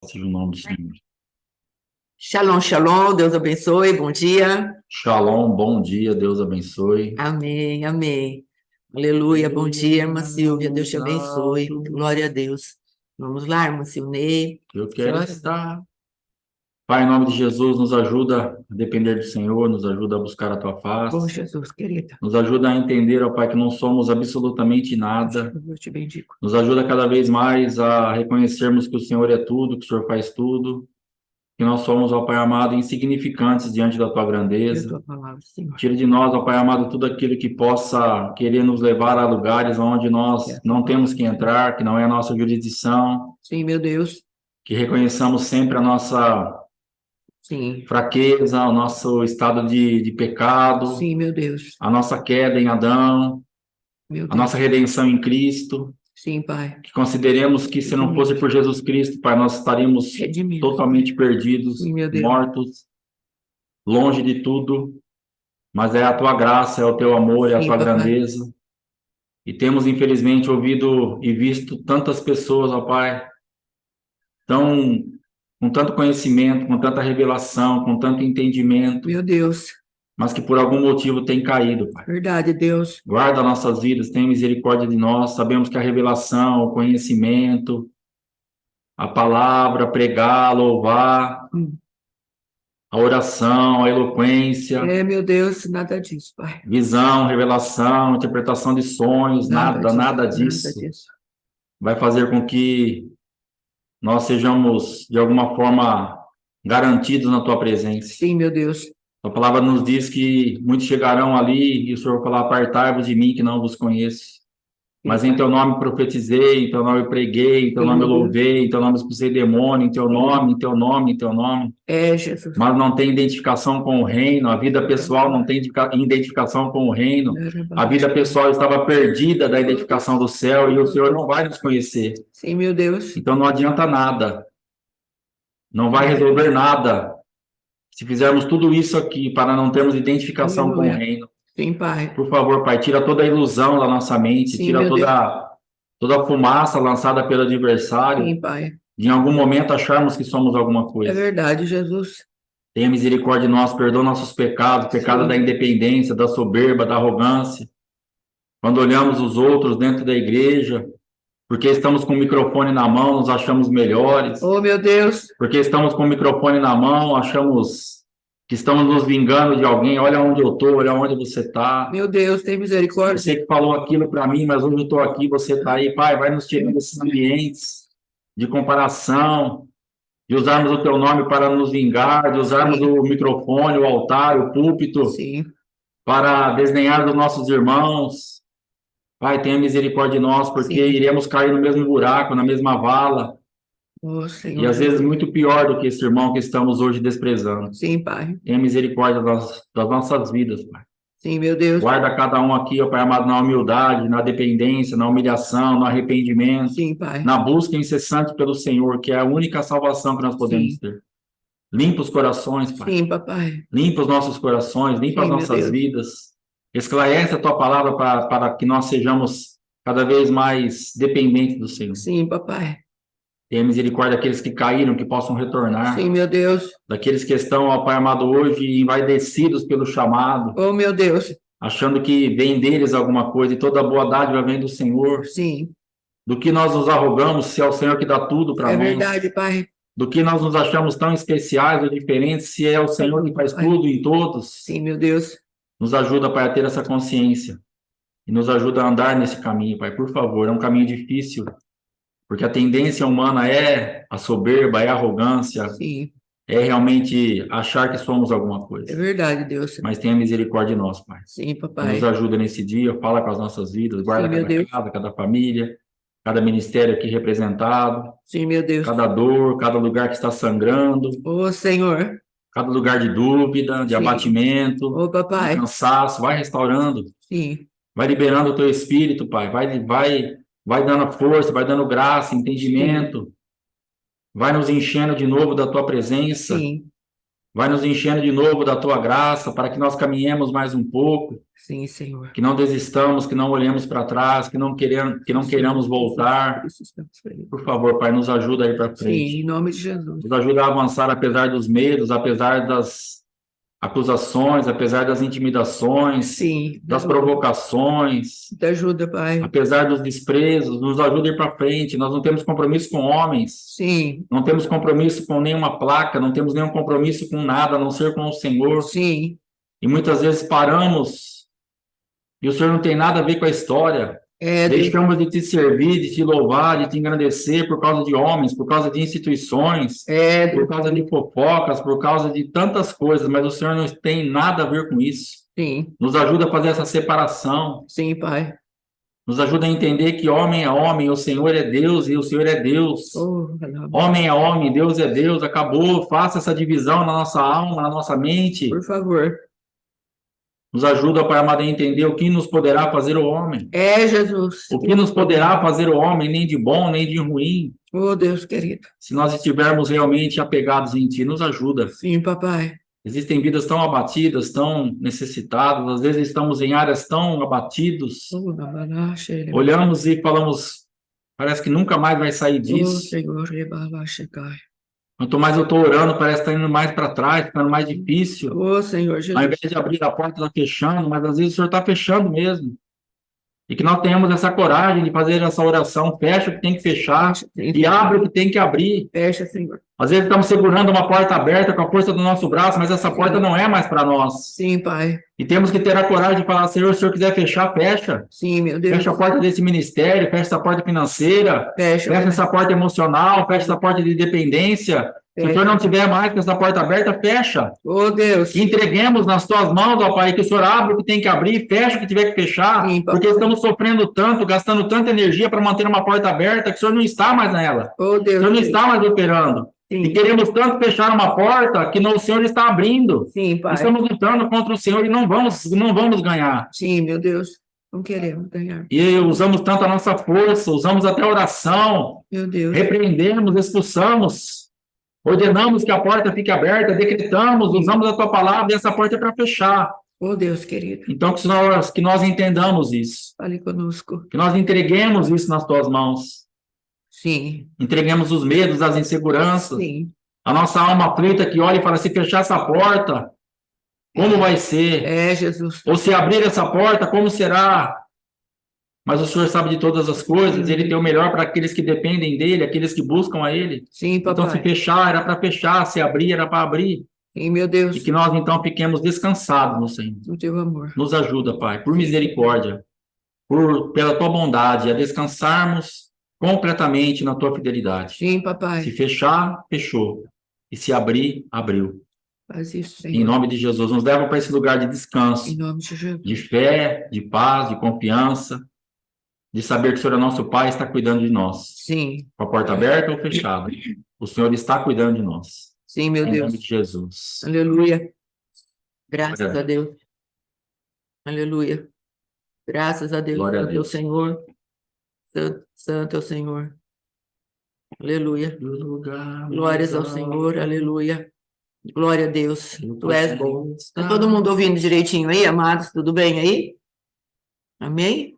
Seja o nome do Senhor. Shalom, shalom, Deus abençoe, bom dia. Shalom, bom dia, Deus abençoe. Amém, amém. Aleluia, bom dia, irmã Silvia, Deus te abençoe, glória a Deus. Vamos lá, irmã Silnei. Eu quero estar. Pai, em nome de Jesus, nos ajuda a depender do Senhor, nos ajuda a buscar a Tua Bom face, Jesus, querida, nos ajuda a entender, ó Pai, que não somos absolutamente nada, eu te bendigo. nos ajuda cada vez mais a reconhecermos que o Senhor é tudo, que o Senhor faz tudo, que nós somos, ó Pai amado, insignificantes diante da Tua E a grandeza. tua palavra, Senhor. Tira de nós, ó Pai amado, tudo aquilo que possa querer nos levar a lugares onde nós não temos que entrar, que não é a nossa jurisdição, Sim, meu Deus, que reconheçamos sempre a nossa sim, fraqueza, o nosso estado de pecado, sim, meu Deus, a nossa queda em Adão, meu a Deus, nossa redenção em Cristo, sim, Pai, que consideremos que se não fosse por Jesus Cristo, Pai, nós estaríamos redimido, totalmente perdidos, sim, meu Deus, mortos, longe de tudo, mas é a Tua graça, é o Teu amor, é a sim, Tua papai, grandeza. E temos, infelizmente, ouvido e visto tantas pessoas, ó Pai, tão, com tanto conhecimento, com tanta revelação, com tanto entendimento, meu Deus, mas que por algum motivo têm caído, Pai. verdade, Deus, Guarda nossas vidas, tem misericórdia de nós. Sabemos que a revelação, o conhecimento, a palavra, pregar, louvar, a oração, a eloquência, meu Deus, nada disso, Pai, visão, revelação, interpretação de sonhos, nada disso vai fazer com que nós sejamos, de alguma forma, garantidos na Tua presença. sim, meu Deus, A palavra nos diz que muitos chegarão ali e o Senhor falar: apartai-vos de mim, que não vos conheço. Mas em Teu nome profetizei, em Teu nome preguei, em Teu sim, nome meu Deus, louvei, em Teu nome expulsei demônio, em Teu nome, em Teu nome, em Teu nome. Jesus, Mas não tem identificação com o reino, a vida pessoal não tem identificação com o reino. A vida pessoal estava perdida da identificação do céu e o Senhor não vai nos conhecer. sim, meu Deus, Então não adianta nada, não vai resolver nada se fizermos tudo isso aqui para não termos identificação com o aleluia, reino. sim, Pai, Por favor, Pai, tira toda a ilusão da nossa mente, sim, tira meu Deus, toda a fumaça lançada pelo adversário, sim, Pai, de em algum momento acharmos que somos alguma é coisa. verdade, Jesus, Tenha misericórdia de nós, perdoa nossos pecados, pecado sim, da independência, da soberba, da arrogância. Quando olhamos os outros dentro da igreja, porque estamos com o microfone na mão, nos achamos melhores. oh, meu Deus, Porque estamos com o microfone na mão, achamos que estamos nos vingando de alguém. Olha onde eu estou, olha onde você está. meu Deus, tem misericórdia, Você que falou aquilo para mim, mas hoje eu estou aqui, você está aí. Pai, vai nos tirando desses ambientes de comparação, de usarmos o teu nome para nos vingar, de usarmos sim, o microfone, o altar, o púlpito sim, para desdenhar dos nossos irmãos. Pai, tenha misericórdia de nós, porque sim, iremos cair no mesmo buraco, na mesma vala, oh, e Senhor às vezes Jesus, muito pior do que esse irmão que estamos hoje desprezando. sim, Pai, Tenha misericórdia das nossas vidas, Pai. sim, meu Deus, Guarda cada um aqui, ó Pai amado, na humildade, na dependência, na humilhação, no arrependimento, sim, Pai, na busca incessante pelo Senhor, que é a única salvação que nós podemos sim, ter. Limpa os corações, Pai. sim, papai, Limpa os nossos corações, limpa as sim, meu nossas Deus, vidas. Esclarece a tua palavra para que nós sejamos cada vez mais dependentes do Senhor. sim, papai, Tenha misericórdia daqueles que caíram, que possam retornar. sim, meu Deus, Daqueles que estão, ó Pai amado, hoje envaidecidos pelo chamado, oh, meu Deus, achando que vem deles alguma coisa e toda boa dádiva vem do Senhor. sim, Do que nós nos arrogamos se é o Senhor que dá tudo para é nós? verdade, Pai, Do que nós nos achamos tão especiais ou diferentes se é o Senhor que faz Pai, tudo em todos? sim, meu Deus, Nos ajuda, Pai, a ter essa consciência e nos ajuda a andar nesse caminho, Pai, por favor. É um caminho difícil, porque a tendência humana é a soberba, é a arrogância, sim, é realmente achar que somos alguma é coisa. verdade, Deus, Mas tenha misericórdia de nós, Pai. sim, E papai, nos ajuda nesse dia, fala com as nossas vidas, guarda sim, meu cada Deus, casa, cada família, cada ministério aqui representado, sim, meu Deus, cada dor, cada lugar que está sangrando, oh, Senhor, cada lugar de dúvida, de sim, abatimento, oh, de papai, cansaço, vai restaurando, sim, vai liberando o teu espírito, Pai, vai dando força, vai dando graça, entendimento, vai nos enchendo de novo da tua presença, sim, Vai nos enchendo de novo da tua graça para que nós caminhemos mais um pouco, Sim, Senhor. que não desistamos, que não olhemos para trás, que não queiramos voltar. Por favor, Pai, nos ajuda aí para Sim, frente. em nome de Jesus. Nos ajuda a avançar apesar dos medos, apesar das acusações, apesar das intimidações, Sim, das provocações, te ajuda, Pai. apesar dos desprezos. Nos ajuda a ir para frente. Nós não temos compromisso com homens. Sim, Não temos compromisso com nenhuma placa, não temos nenhum compromisso com nada, a não ser com o Senhor. sim. E muitas vezes paramos e o Senhor não tem nada a ver com a história. É, Deus. Deixamos de te servir, de te louvar, de te engrandecer por causa de homens, por causa de instituições, É, por causa de fofocas, por causa de tantas coisas, mas o Senhor não tem nada a ver com isso. sim, Nos ajuda a fazer essa separação. sim, Pai. Nos ajuda a entender que homem é homem, o Senhor é Deus e o Senhor é Deus. Oh, Homem é homem, Deus é Deus, acabou. Faça essa divisão na nossa alma, na nossa mente. por favor. Nos ajuda, Pai amado, a entender o que nos poderá fazer o homem. É, Jesus. O que nos poderá fazer o homem, nem de bom, nem de ruim. Oh, Deus querido. Se nós estivermos realmente apegados em Ti, nos ajuda. Sim, papai. Existem vidas tão abatidas, tão necessitadas, às vezes estamos em áreas tão abatidos. Oh, Nabalache. Olhamos e falamos, parece que nunca mais vai sair Oh, disso. Senhor, Rebalache, Pai. Quanto mais eu estou orando, parece que está indo mais para trás, ficando mais difícil. Oh, Senhor Ao Jesus. invés de abrir a porta, está fechando, mas às vezes o Senhor está fechando mesmo. E que nós tenhamos essa coragem de fazer essa oração, fecha o que tem que fechar e abre o que tem que abrir. Fecha, Senhor. Às vezes estamos segurando uma porta aberta com a força do nosso braço, mas essa porta não é mais para nós. Sim, Pai. E temos que ter a coragem de falar, Senhor, se o Senhor quiser fechar, fecha. Sim, meu Deus. Fecha a porta desse ministério, fecha essa porta financeira, Fecha. fecha essa porta emocional, fecha essa porta de dependência. Se o Senhor não tiver mais com essa porta aberta, fecha. Oh, Deus. Que entreguemos nas tuas mãos, ó Pai, que o Senhor abra o que tem que abrir, fecha o que tiver que fechar, Sim, porque estamos sofrendo tanto, gastando tanta energia para manter uma porta aberta, que o Senhor não está mais nela. Oh, O Deus. Senhor não está mais operando. Sim. E queremos tanto fechar uma porta que o Senhor está abrindo. Sim, Pai. Estamos lutando contra o Senhor e não vamos ganhar. Sim, meu Deus. Não queremos ganhar. E usamos tanto a nossa força, usamos até a oração, Meu Deus. repreendemos, expulsamos. Ordenamos que a porta fique aberta, decretamos, usamos a tua palavra e essa porta é para fechar. Oh, Deus querido. Então, que nós entendamos isso, Fale conosco. que nós entreguemos isso nas tuas mãos, Sim. entreguemos os medos, as inseguranças, Sim. a nossa alma aflita que olha e fala, se fechar essa porta, como vai ser? É, Jesus. Ou se abrir essa porta, como será? Mas o Senhor sabe de todas as coisas, Ele tem o melhor para aqueles que dependem dEle, aqueles que buscam a Ele. Sim, papai. Então, se fechar, era para fechar, se abrir, era para abrir. Sim, meu Deus. E que nós, então, fiquemos descansados no Senhor. No teu amor. Nos ajuda, Pai, por misericórdia, pela Tua bondade, a descansarmos completamente na Tua fidelidade. Sim, papai. Se fechar, fechou. E se abrir, abriu. Faz isso, Senhor. Em nome de Jesus, nos leva para esse lugar de descanso, Em nome de Jesus. de fé, de paz, de confiança, de saber que o Senhor é nosso Pai e está cuidando de nós. Sim. Com a porta aberta ou fechada, o Senhor está cuidando de nós. Sim, meu Em Deus. nome de Jesus. Aleluia. Graças Glória a a Deus. Aleluia. Graças a Deus. Glória a Santo é o Deus. Senhor. Santo, santo é o Senhor. Aleluia. Glórias ao Senhor. Aleluia. Glória a Deus. Tu és bom. Está todo mundo ouvindo direitinho aí, amados? Tudo bem aí? Amém?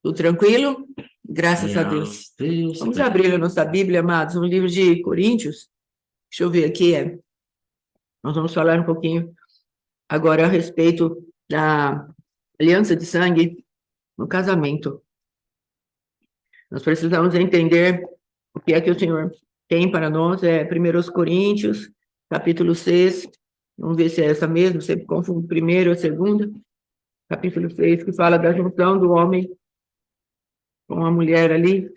Tudo tranquilo? Graças a Deus. Vamos abrir a nossa Bíblia, amados, no livro de Coríntios. Deixa eu ver aqui. Nós vamos falar um pouquinho agora a respeito da aliança de sangue no casamento. Nós precisamos entender o que é que o Senhor tem para nós. É 1 Coríntios, capítulo 6. Vamos ver se é essa mesmo, sempre confundo primeiro ou segunda. Capítulo 6, que fala da junção do homem com a mulher ali.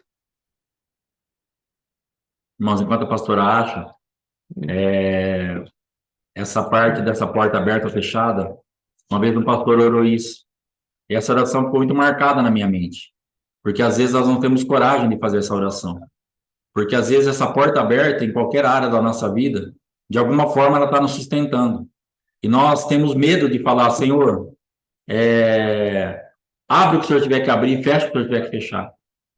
Irmãos, enquanto a pastora acha, essa parte dessa porta aberta ou fechada, uma vez um pastor orou isso. E essa oração ficou muito marcada na minha mente. Porque às vezes nós não temos coragem de fazer essa oração. Porque às vezes essa porta aberta em qualquer área da nossa vida, de alguma forma ela está nos sustentando. E nós temos medo de falar, Senhor, abre o que o Senhor tiver que abrir, fecha o que o Senhor tiver que fechar.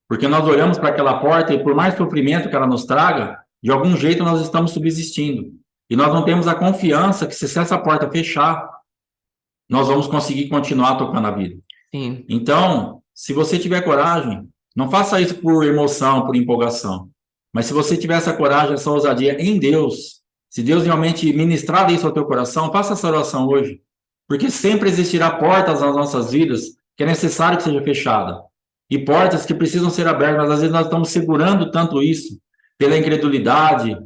Porque nós olhamos para aquela porta e por mais sofrimento que ela nos traga, de algum jeito nós estamos subsistindo. E nós não temos a confiança que se essa porta fechar, nós vamos conseguir continuar tocando a vida. Sim. Então, se você tiver coragem, não faça isso por emoção, por empolgação. Mas se você tiver essa coragem, essa ousadia em Deus, se Deus realmente ministrar isso ao teu coração, faça essa oração hoje. Porque sempre existirá portas nas nossas vidas que é necessário que seja fechada. E portas que precisam ser abertas, mas às vezes nós estamos segurando tanto isso pela incredulidade,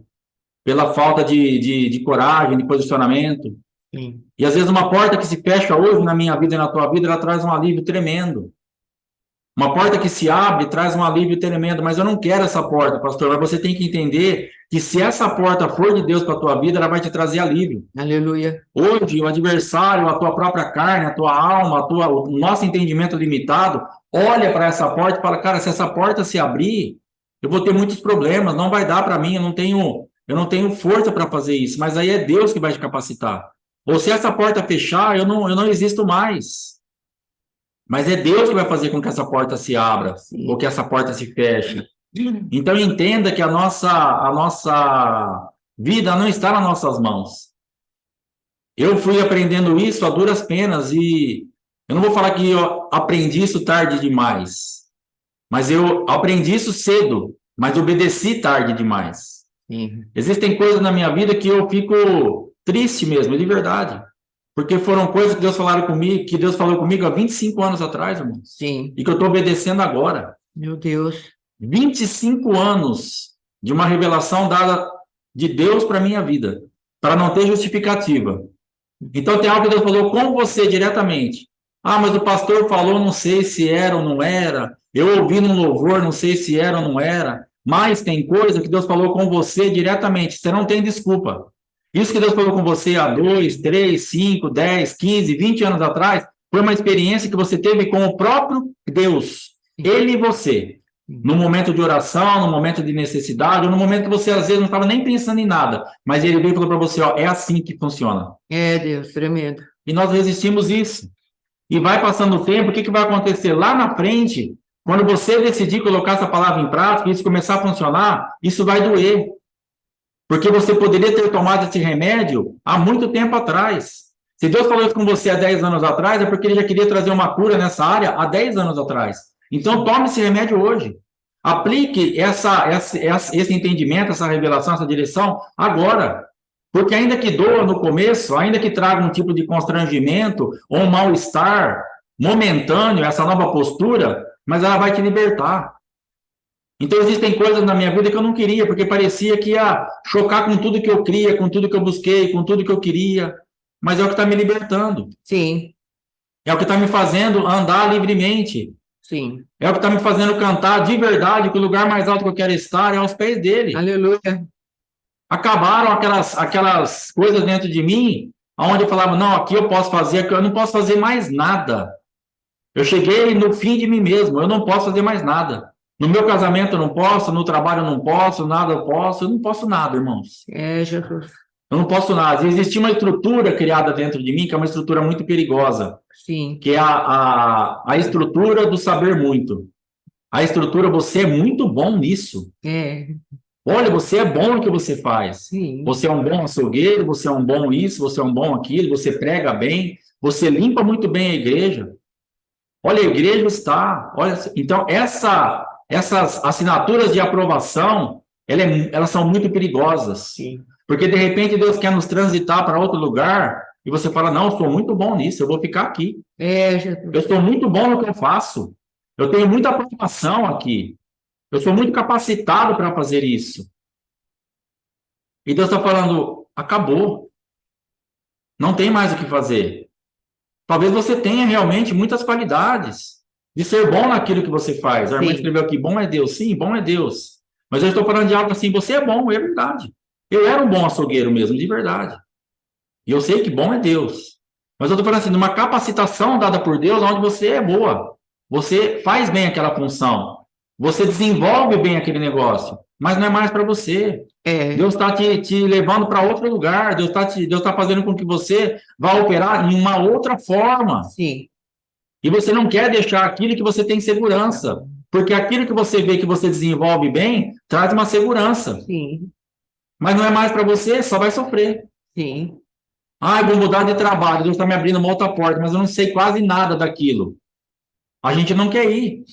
pela falta de coragem, de posicionamento. Sim. E às vezes uma porta que se fecha hoje na minha vida e na tua vida, ela traz um alívio tremendo. Uma porta que se abre traz um alívio tremendo, mas eu não quero essa porta, pastor. Mas você tem que entender que se essa porta for de Deus para a tua vida, ela vai te trazer alívio. Aleluia. Hoje, o adversário, a tua própria carne, a tua alma, o nosso entendimento limitado, olha para essa porta e fala, cara, se essa porta se abrir, eu vou ter muitos problemas, não vai dar para mim, eu não tenho força para fazer isso, mas aí é Deus que vai te capacitar. Ou se essa porta fechar, eu não existo mais. Mas é Deus que vai fazer com que essa porta se abra, Sim. ou que essa porta se feche. Então entenda que a nossa vida não está nas nossas mãos. Eu fui aprendendo isso a duras penas e eu não vou falar que eu aprendi isso tarde demais, mas eu aprendi isso cedo, mas obedeci tarde demais. Sim. Existem coisas na minha vida que eu fico triste mesmo, de verdade. Porque foram coisas que Deus falou comigo há 25 anos atrás, irmão. Sim. E que eu estou obedecendo agora. Meu Deus. 25 anos de uma revelação dada de Deus para a minha vida, para não ter justificativa. Então tem algo que Deus falou com você diretamente. Ah, mas o pastor falou, não sei se era ou não era. Eu ouvi num louvor, não sei se era ou não era. Mas tem coisa que Deus falou com você diretamente. Você não tem desculpa. Isso que Deus falou com você há 2, 3, 5, 10, 15, 20 anos atrás, foi uma experiência que você teve com o próprio Deus. Ele e você. No momento de oração, no momento de necessidade, ou no momento que você às vezes não estava nem pensando em nada. Mas ele veio e falou para você, ó, é assim que funciona. É, Deus, tremendo. E nós resistimos isso. E vai passando o tempo, o que vai acontecer? Lá na frente, quando você decidir colocar essa palavra em prática, isso começar a funcionar, isso vai doer. Porque você poderia ter tomado esse remédio há muito tempo atrás. Se Deus falou isso com você há 10 anos atrás, é porque ele já queria trazer uma cura nessa área há 10 anos atrás. Então, tome esse remédio hoje. Aplique esse entendimento, essa revelação, essa direção agora. Porque ainda que doa no começo, ainda que traga um tipo de constrangimento ou um mal-estar momentâneo, essa nova postura, mas ela vai te libertar. Então, existem coisas na minha vida que eu não queria, porque parecia que ia chocar com tudo que eu cria, com tudo que eu busquei, com tudo que eu queria. Mas é o que está me libertando. Sim. É o que está me fazendo andar livremente. Sim. É o que está me fazendo cantar de verdade, que o lugar mais alto que eu quero estar é aos pés dele. Aleluia. Acabaram aquelas coisas dentro de mim, onde eu falava, não, aqui eu posso fazer, aqui eu não posso fazer mais nada. Eu cheguei no fim de mim mesmo, eu não posso fazer mais nada. No meu casamento eu não posso, no trabalho eu não posso, nada eu não posso nada, irmãos. É, Jesus. Eu não posso nada. Existia uma estrutura criada dentro de mim, que é uma estrutura muito perigosa. Sim. Que é a estrutura do saber muito. A estrutura, você é muito bom nisso. É. Olha, você é bom no que você faz. Sim. Você é um bom açougueiro, você é um bom isso, você é um bom aquilo, você prega bem, você limpa muito bem a igreja. Olha, a igreja está. Olha, então, essas assinaturas de aprovação, elas são muito perigosas. Sim. Porque, de repente, Deus quer nos transitar para outro lugar e você fala, não, eu sou muito bom nisso, eu vou ficar aqui. É, Jesus. Eu sou muito bom no que eu faço. Eu tenho muita aprovação aqui. Eu sou muito capacitado para fazer isso. E Deus está falando, acabou. Não tem mais o que fazer. Talvez você tenha realmente muitas qualidades de ser bom naquilo que você faz. A irmã escreveu aqui, bom é Deus. Sim, bom é Deus. Mas eu estou falando de algo assim, você é bom, é verdade. Eu era um bom açougueiro mesmo, de verdade. E eu sei que bom é Deus. Mas eu estou falando assim, de uma capacitação dada por Deus, onde você é boa. Você faz bem aquela função. Você desenvolve bem aquele negócio. Mas não é mais para você. É. Deus está te levando para outro lugar. Deus está fazendo com que você vá operar em uma outra forma. Sim. E você não quer deixar aquilo que você tem segurança. Porque aquilo que você vê que você desenvolve bem, traz uma segurança. Sim. Mas não é mais para você, só vai sofrer. Sim. Ah, eu vou mudar de trabalho, Deus está me abrindo uma outra porta, mas eu não sei quase nada daquilo. A gente não quer ir,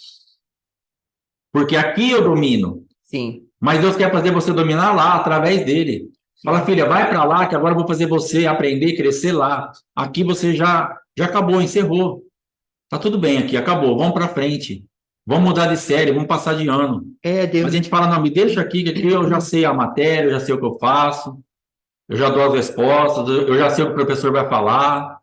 porque aqui eu domino. Sim. Mas Deus quer fazer você dominar lá, através dele. Fala, filha, vai para lá, que agora eu vou fazer você aprender, crescer lá. Aqui você já acabou, encerrou. Tá tudo bem aqui, acabou, vamos para frente. Vamos mudar de série, vamos passar de ano. Deus. Mas a gente fala, não, me deixa aqui, que aqui eu já sei a matéria, eu já sei o que eu faço, eu já dou as respostas, eu já sei o que o professor vai falar.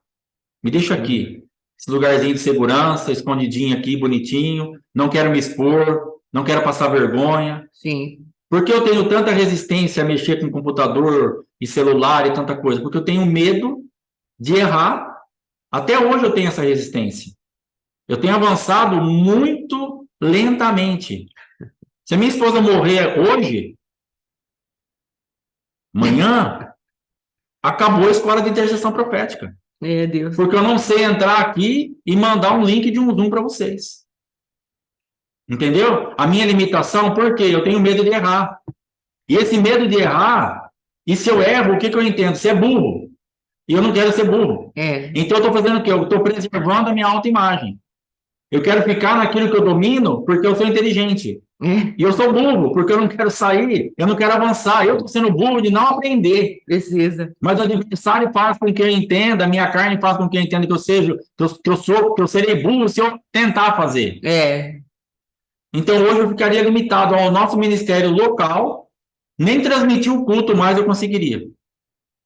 Me deixa aqui. Esse lugarzinho de segurança, escondidinho aqui, bonitinho. Não quero me expor, não quero passar vergonha. Sim. Por que eu tenho tanta resistência a mexer com computador e celular e tanta coisa? Porque eu tenho medo de errar. Até hoje eu tenho essa resistência. Eu tenho avançado muito lentamente. Se a minha esposa morrer hoje, amanhã, acabou a escola de intercessão profética. Deus. Porque eu não sei entrar aqui e mandar um link de um Zoom para vocês. Entendeu? A minha limitação, por quê? Eu tenho medo de errar. E esse medo de errar, e se eu erro, o que eu entendo? Você é burro. E eu não quero ser burro. Então eu estou fazendo o quê? Eu estou preservando a minha autoimagem. Eu quero ficar naquilo que eu domino porque eu sou inteligente. E eu sou burro, porque eu não quero sair, eu não quero avançar. Eu estou sendo burro de não aprender. Precisa. Mas o adversário faz com que eu entenda, a minha carne faz com que eu entenda que eu seja, que eu serei burro se eu tentar fazer. Então hoje eu ficaria limitado ao nosso ministério local, nem transmitir o culto mais eu conseguiria.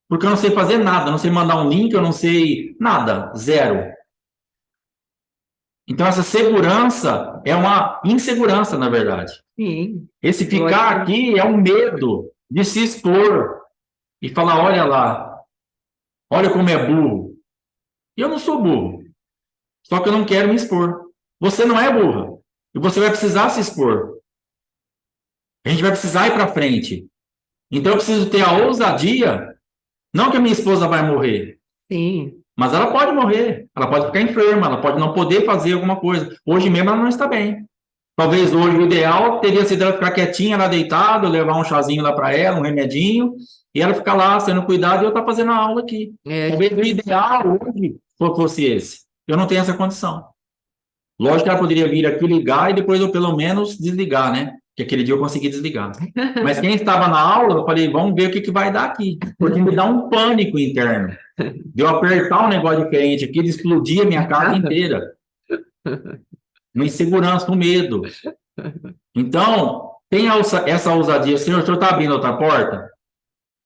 Porque eu não sei fazer nada, não sei mandar um link, eu não sei nada, zero. Então, essa segurança é uma insegurança, na verdade. Sim. Esse ficar aqui é um medo de se expor e falar, olha lá, olha como é burro. E eu não sou burro, só que eu não quero me expor. Você não é burra, e você vai precisar se expor. A gente vai precisar ir para frente. Então, eu preciso ter a ousadia, não que a minha esposa vai morrer. Sim. Mas ela pode morrer, ela pode ficar enferma, ela pode não poder fazer alguma coisa. Hoje mesmo ela não está bem. Talvez hoje o ideal teria sido ela ficar quietinha lá deitada, levar um chazinho lá para ela, um remedinho, e ela ficar lá sendo cuidada e eu estar fazendo a aula aqui. Talvez o ideal hoje fosse esse. Eu não tenho essa condição. Lógico que ela poderia vir aqui ligar e depois eu pelo menos desligar, né? Que aquele dia eu consegui desligar. Mas quem estava na aula, eu falei, vamos ver o que vai dar aqui. Porque me dá um pânico interno. De eu apertar um negócio diferente aqui, de explodir a minha casa inteira. Uma insegurança, um medo. Então, tem essa ousadia. Senhor, o senhor está abrindo outra porta?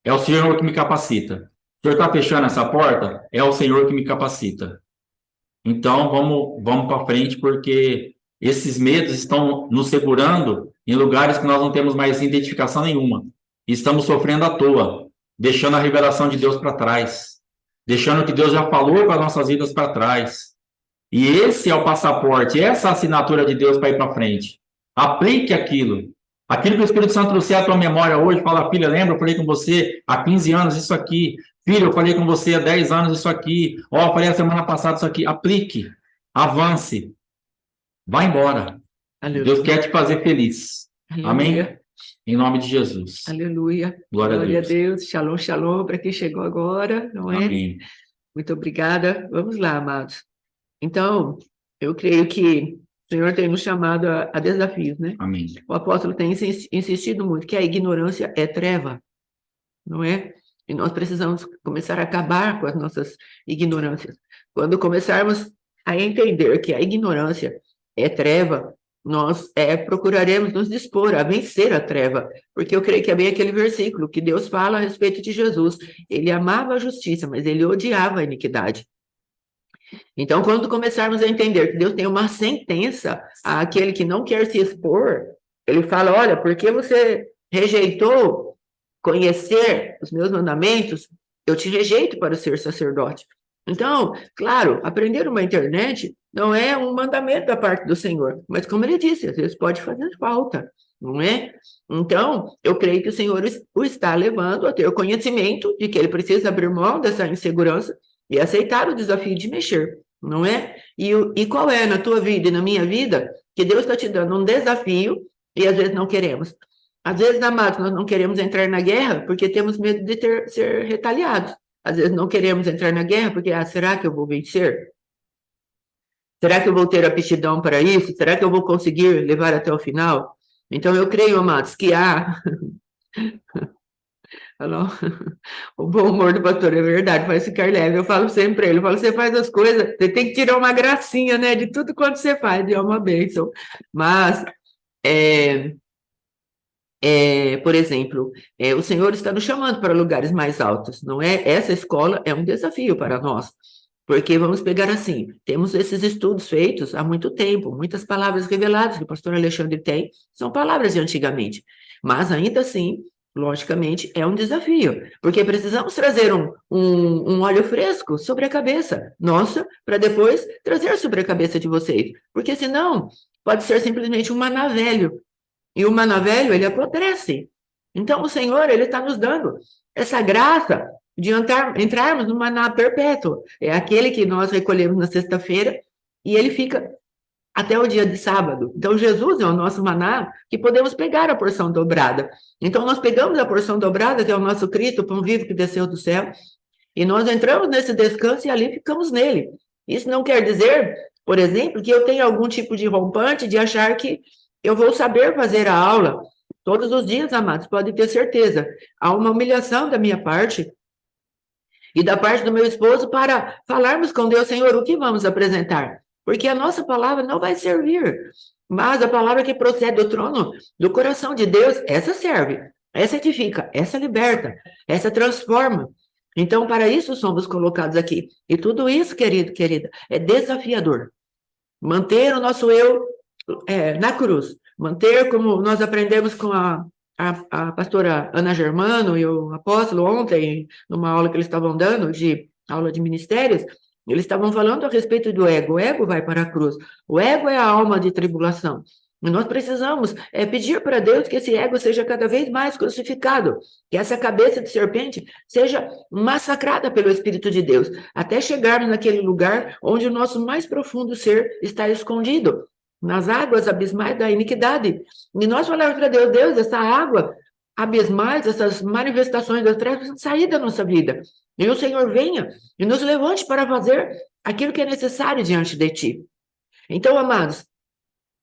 É o Senhor que me capacita. O senhor está fechando essa porta? É o Senhor que me capacita. Então, vamos para frente, porque esses medos estão nos segurando em lugares que nós não temos mais identificação nenhuma. E estamos sofrendo à toa, deixando a revelação de Deus para trás, deixando o que Deus já falou para as nossas vidas para trás. E esse é o passaporte, essa é a assinatura de Deus para ir para frente. Aplique aquilo. Aquilo que o Espírito Santo trouxe à tua memória hoje, fala, filha, lembra, eu falei com você há 15 anos isso aqui. Filho, eu falei com você há 10 anos isso aqui. Ó, eu falei a semana passada isso aqui. Aplique, avance, vá embora. Aleluia. Deus quer te fazer feliz. Aleluia. Amém? Em nome de Jesus. Aleluia. Glória a Deus. Shalom, shalom, para quem chegou agora, não é? Amém. Muito obrigada. Vamos lá, amados. Então, eu creio que o Senhor tem nos chamado a desafios, né? Amém. O apóstolo tem insistido muito que a ignorância é treva, não é? E nós precisamos começar a acabar com as nossas ignorâncias. Quando começarmos a entender que a ignorância é treva, nós procuraremos nos dispor a vencer a treva, porque eu creio que é bem aquele versículo que Deus fala a respeito de Jesus. Ele amava a justiça, mas ele odiava a iniquidade. Então, quando começarmos a entender que Deus tem uma sentença àquele que não quer se expor, ele fala, olha, porque você rejeitou conhecer os meus mandamentos, eu te rejeito para ser sacerdote. Então, claro, aprender uma internet não é um mandamento da parte do Senhor, mas como ele disse, às vezes pode fazer falta, não é? Então, eu creio que o Senhor o está levando a ter o conhecimento de que ele precisa abrir mão dessa insegurança e aceitar o desafio de mexer, não é? E qual é na tua vida e na minha vida que Deus está te dando um desafio e às vezes não queremos? Às vezes, amados, nós não queremos entrar na guerra porque temos medo de ser retaliados. Às vezes não queremos entrar na guerra porque, será que eu vou vencer? Será que eu vou ter aptidão para isso? Será que eu vou conseguir levar até o final? Então, eu creio, amados, que há... O bom humor do pastor é verdade, faz ficar leve. Eu falo sempre para ele, eu falo, você faz as coisas, você tem que tirar uma gracinha, né, de tudo quanto você faz, é uma bênção. Mas, por exemplo, o Senhor está nos chamando para lugares mais altos, não é? Essa escola é um desafio para nós, porque vamos pegar assim, temos esses estudos feitos há muito tempo, muitas palavras reveladas que o pastor Alexandre tem, são palavras de antigamente, mas ainda assim, logicamente, é um desafio, porque precisamos trazer um óleo fresco sobre a cabeça nossa, para depois trazer sobre a cabeça de vocês, porque senão pode ser simplesmente um maná velho, e o maná velho, ele apodrece. Então, o Senhor, ele está nos dando essa graça de entrarmos no maná perpétuo. É aquele que nós recolhemos na sexta-feira e ele fica até o dia de sábado. Então, Jesus é o nosso maná que podemos pegar a porção dobrada. Então, nós pegamos a porção dobrada, que é o nosso Cristo, o pão vivo que desceu do céu, e nós entramos nesse descanso e ali ficamos nele. Isso não quer dizer, por exemplo, que eu tenha algum tipo de rompante de achar que eu vou saber fazer a aula todos os dias, amados, pode ter certeza. Há uma humilhação da minha parte e da parte do meu esposo para falarmos com Deus, Senhor, o que vamos apresentar? Porque a nossa palavra não vai servir, mas a palavra que procede do trono, do coração de Deus, essa serve, essa edifica, essa liberta, essa transforma. Então, para isso somos colocados aqui. E tudo isso, querido, querida, é desafiador. Manter o nosso eu na cruz, manter como nós aprendemos com a pastora Ana Germano e o apóstolo ontem, numa aula que eles estavam dando, de aula de ministérios, eles estavam falando a respeito do ego. O ego vai para a cruz. O ego é a alma de tribulação. E nós precisamos pedir para Deus que esse ego seja cada vez mais crucificado, que essa cabeça de serpente seja massacrada pelo Espírito de Deus, até chegarmos naquele lugar onde o nosso mais profundo ser está escondido, nas águas abismais da iniquidade. E nós falamos para Deus, Deus, essa água abismais, essas manifestações das trevas precisam sair da nossa vida. E o Senhor venha e nos levante para fazer aquilo que é necessário diante de Ti. Então, amados,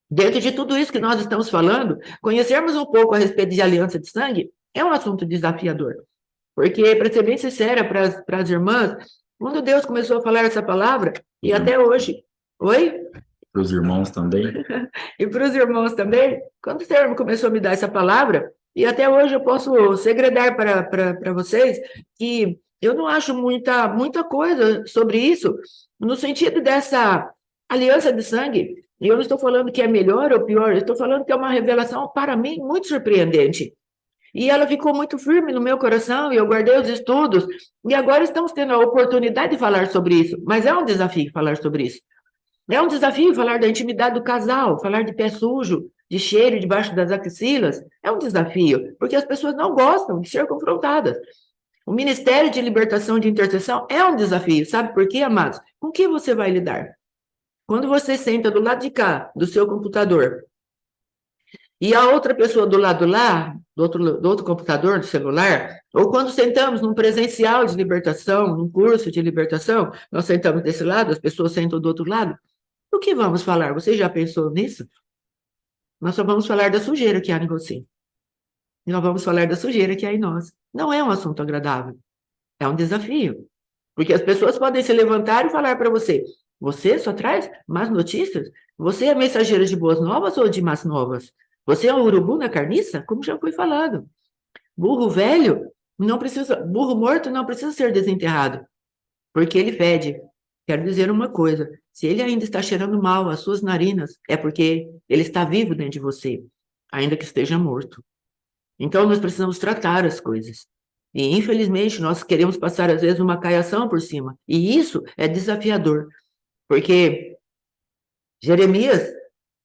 dentro de tudo isso que nós estamos falando, conhecermos um pouco a respeito de aliança de sangue é um assunto desafiador. Porque, para ser bem sincera para as irmãs, quando Deus começou a falar essa palavra, e até hoje... Oi? Para os irmãos também. E para os irmãos também, quando o Senhor começou a me dar essa palavra, e até hoje eu posso segredar para vocês que eu não acho muita coisa sobre isso, no sentido dessa aliança de sangue. E eu não estou falando que é melhor ou pior, eu estou falando que é uma revelação, para mim, muito surpreendente. E ela ficou muito firme no meu coração, e eu guardei os estudos, e agora estamos tendo a oportunidade de falar sobre isso, mas é um desafio falar sobre isso. É um desafio falar da intimidade do casal, falar de pé sujo, de cheiro debaixo das axilas. É um desafio, porque as pessoas não gostam de ser confrontadas. O Ministério de Libertação e de Intercessão é um desafio, sabe por quê, amados? Com que você vai lidar? Quando você senta do lado de cá, do seu computador, e a outra pessoa do lado lá, do outro computador, do celular, ou quando sentamos num presencial de libertação, num curso de libertação, nós sentamos desse lado, as pessoas sentam do outro lado, o que vamos falar? Você já pensou nisso? Nós só vamos falar da sujeira que há em você. E nós vamos falar da sujeira que há em nós. Não é um assunto agradável. É um desafio. Porque as pessoas podem se levantar e falar para você, você só traz más notícias? Você é mensageiro de boas novas ou de más novas? Você é um urubu na carniça? Como já foi falado. Burro velho não precisa, burro morto não precisa ser desenterrado, porque ele fede. Quero dizer uma coisa, se ele ainda está cheirando mal as suas narinas, é porque ele está vivo dentro de você, ainda que esteja morto. Então, nós precisamos tratar as coisas. E, infelizmente, nós queremos passar, às vezes, uma caiação por cima. E isso é desafiador, porque Jeremias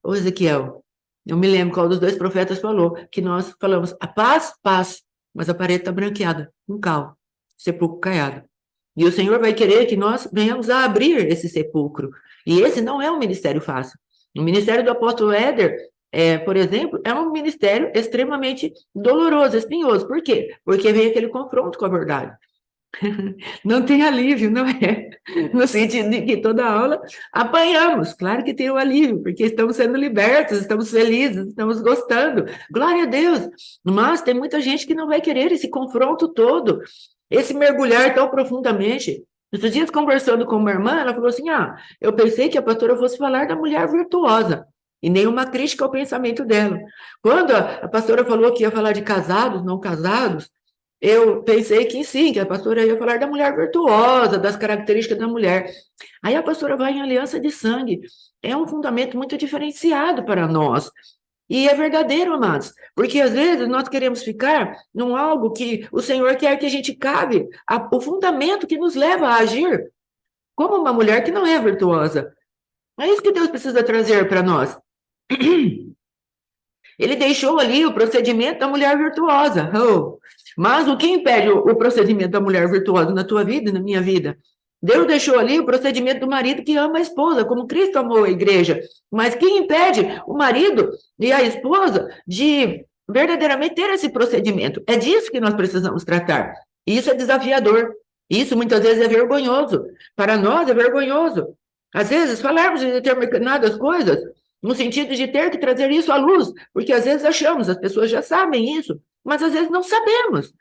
ou Ezequiel, eu me lembro qual dos dois profetas falou, que nós falamos, a paz, paz, mas a parede está branqueada, um cal, sepulcro caiado. E o Senhor vai querer que nós venhamos a abrir esse sepulcro. E esse não é um ministério fácil. O ministério do apóstolo Éder por exemplo, é um ministério extremamente doloroso, espinhoso. Por quê? Porque vem aquele confronto com a verdade. Não tem alívio, não é? No sentido de que toda aula apanhamos. Claro que tem o alívio, porque estamos sendo libertos, estamos felizes, estamos gostando. Glória a Deus. Mas tem muita gente que não vai querer esse confronto todo, esse mergulhar tão profundamente. Esses dias, conversando com uma irmã, ela falou assim: eu pensei que a pastora fosse falar da mulher virtuosa, e nenhuma crítica ao pensamento dela. Quando a pastora falou que ia falar de casados, não casados, eu pensei que sim, que a pastora ia falar da mulher virtuosa, das características da mulher. Aí a pastora vai em aliança de sangue. É um fundamento muito diferenciado para nós. E é verdadeiro, amados, porque às vezes nós queremos ficar num algo que o Senhor quer que a gente cabe, o fundamento que nos leva a agir como uma mulher que não é virtuosa. É isso que Deus precisa trazer para nós. Ele deixou ali o procedimento da mulher virtuosa. Mas o que impede o procedimento da mulher virtuosa na tua vida e na minha vida? Deus deixou ali o procedimento do marido que ama a esposa, como Cristo amou a igreja. Mas quem impede o marido e a esposa de verdadeiramente ter esse procedimento? É disso que nós precisamos tratar. Isso é desafiador. Isso muitas vezes é vergonhoso. Para nós é vergonhoso. Às vezes falarmos de determinadas coisas no sentido de ter que trazer isso à luz, porque às vezes achamos, as pessoas já sabem isso, mas às vezes não sabemos.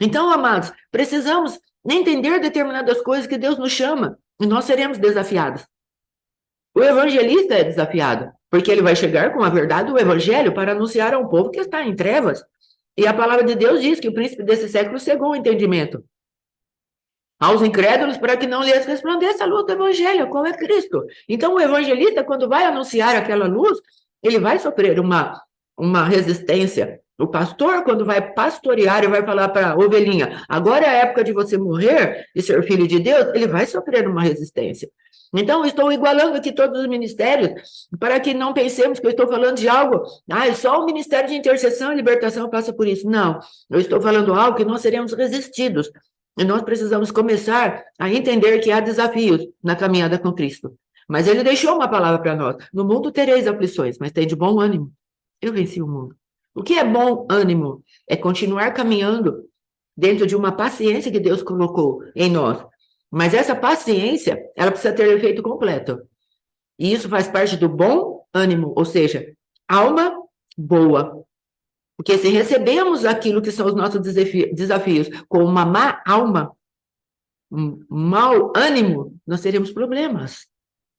Então, amados, precisamos entender determinadas coisas que Deus nos chama, e nós seremos desafiados. O evangelista é desafiado, porque ele vai chegar com a verdade do evangelho para anunciar a um povo que está em trevas. E a palavra de Deus diz que o príncipe desse século cegou o entendimento aos incrédulos, para que não lhes resplandeça a luz do evangelho, qual é Cristo. Então, o evangelista, quando vai anunciar aquela luz, ele vai sofrer uma resistência. O pastor, quando vai pastorear e vai falar para a ovelhinha, agora é a época de você morrer e ser filho de Deus, ele vai sofrer uma resistência. Então, estou igualando aqui todos os ministérios, para que não pensemos que eu estou falando de algo, só o ministério de intercessão e libertação passa por isso. Não, eu estou falando algo que nós seremos resistidos. E nós precisamos começar a entender que há desafios na caminhada com Cristo. Mas ele deixou uma palavra para nós. No mundo tereis aflições, mas tem de bom ânimo. Eu venci o mundo. O que é bom ânimo? É continuar caminhando dentro de uma paciência que Deus colocou em nós. Mas essa paciência, ela precisa ter efeito completo. E isso faz parte do bom ânimo, ou seja, alma boa. Porque se recebemos aquilo que são os nossos desafios com uma má alma, um mau ânimo, nós teremos problemas.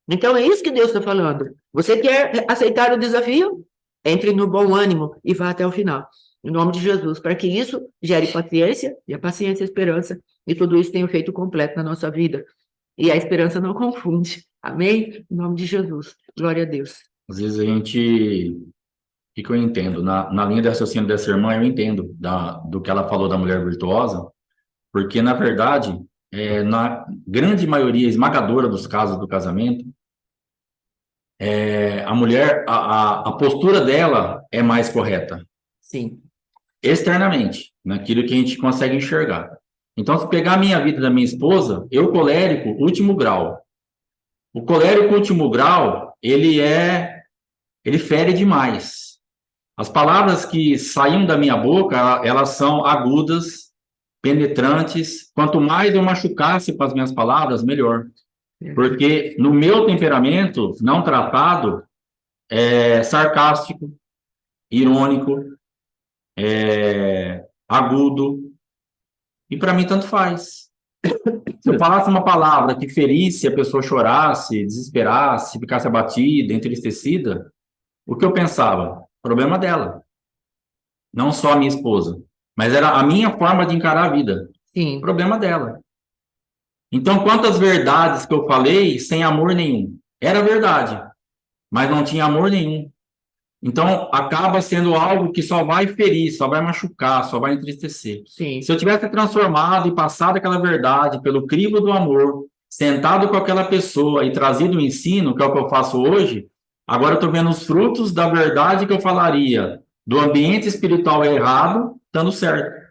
Então, é isso que Deus está falando. Você quer aceitar o desafio? Entre no bom ânimo e vá até o final. Em nome de Jesus, para que isso gere paciência, e a paciência é a esperança, e tudo isso tenha feito completo na nossa vida. E a esperança não confunde. Amém? Em nome de Jesus. Glória a Deus. Às vezes a gente... O que eu entendo? Na linha de raciocínio dessa irmã, eu entendo do que ela falou da mulher virtuosa, porque, na verdade, na grande maioria esmagadora dos casos do casamento, a mulher, a postura dela é mais correta. Sim. Externamente, naquilo que a gente consegue enxergar. Então, se pegar a minha vida da minha esposa, eu colérico, último grau. O colérico, último grau, ele fere demais. As palavras que saíam da minha boca, elas são agudas, penetrantes. Quanto mais eu machucasse com as minhas palavras, melhor. Porque no meu temperamento não tratado, é sarcástico, irônico, agudo. E para mim tanto faz. Se eu falasse uma palavra que ferisse, a pessoa chorasse, desesperasse, ficasse abatida, entristecida, o que eu pensava? Problema dela. Não só a minha esposa. Mas era a minha forma de encarar a vida. Sim. Problema dela. Então, quantas verdades que eu falei sem amor nenhum? Era verdade, mas não tinha amor nenhum. Então, acaba sendo algo que só vai ferir, só vai machucar, só vai entristecer. Sim. Se eu tivesse transformado e passado aquela verdade pelo crivo do amor, sentado com aquela pessoa e trazido o ensino, que é o que eu faço hoje, agora eu estou vendo os frutos da verdade que eu falaria do ambiente espiritual errado, dando certo.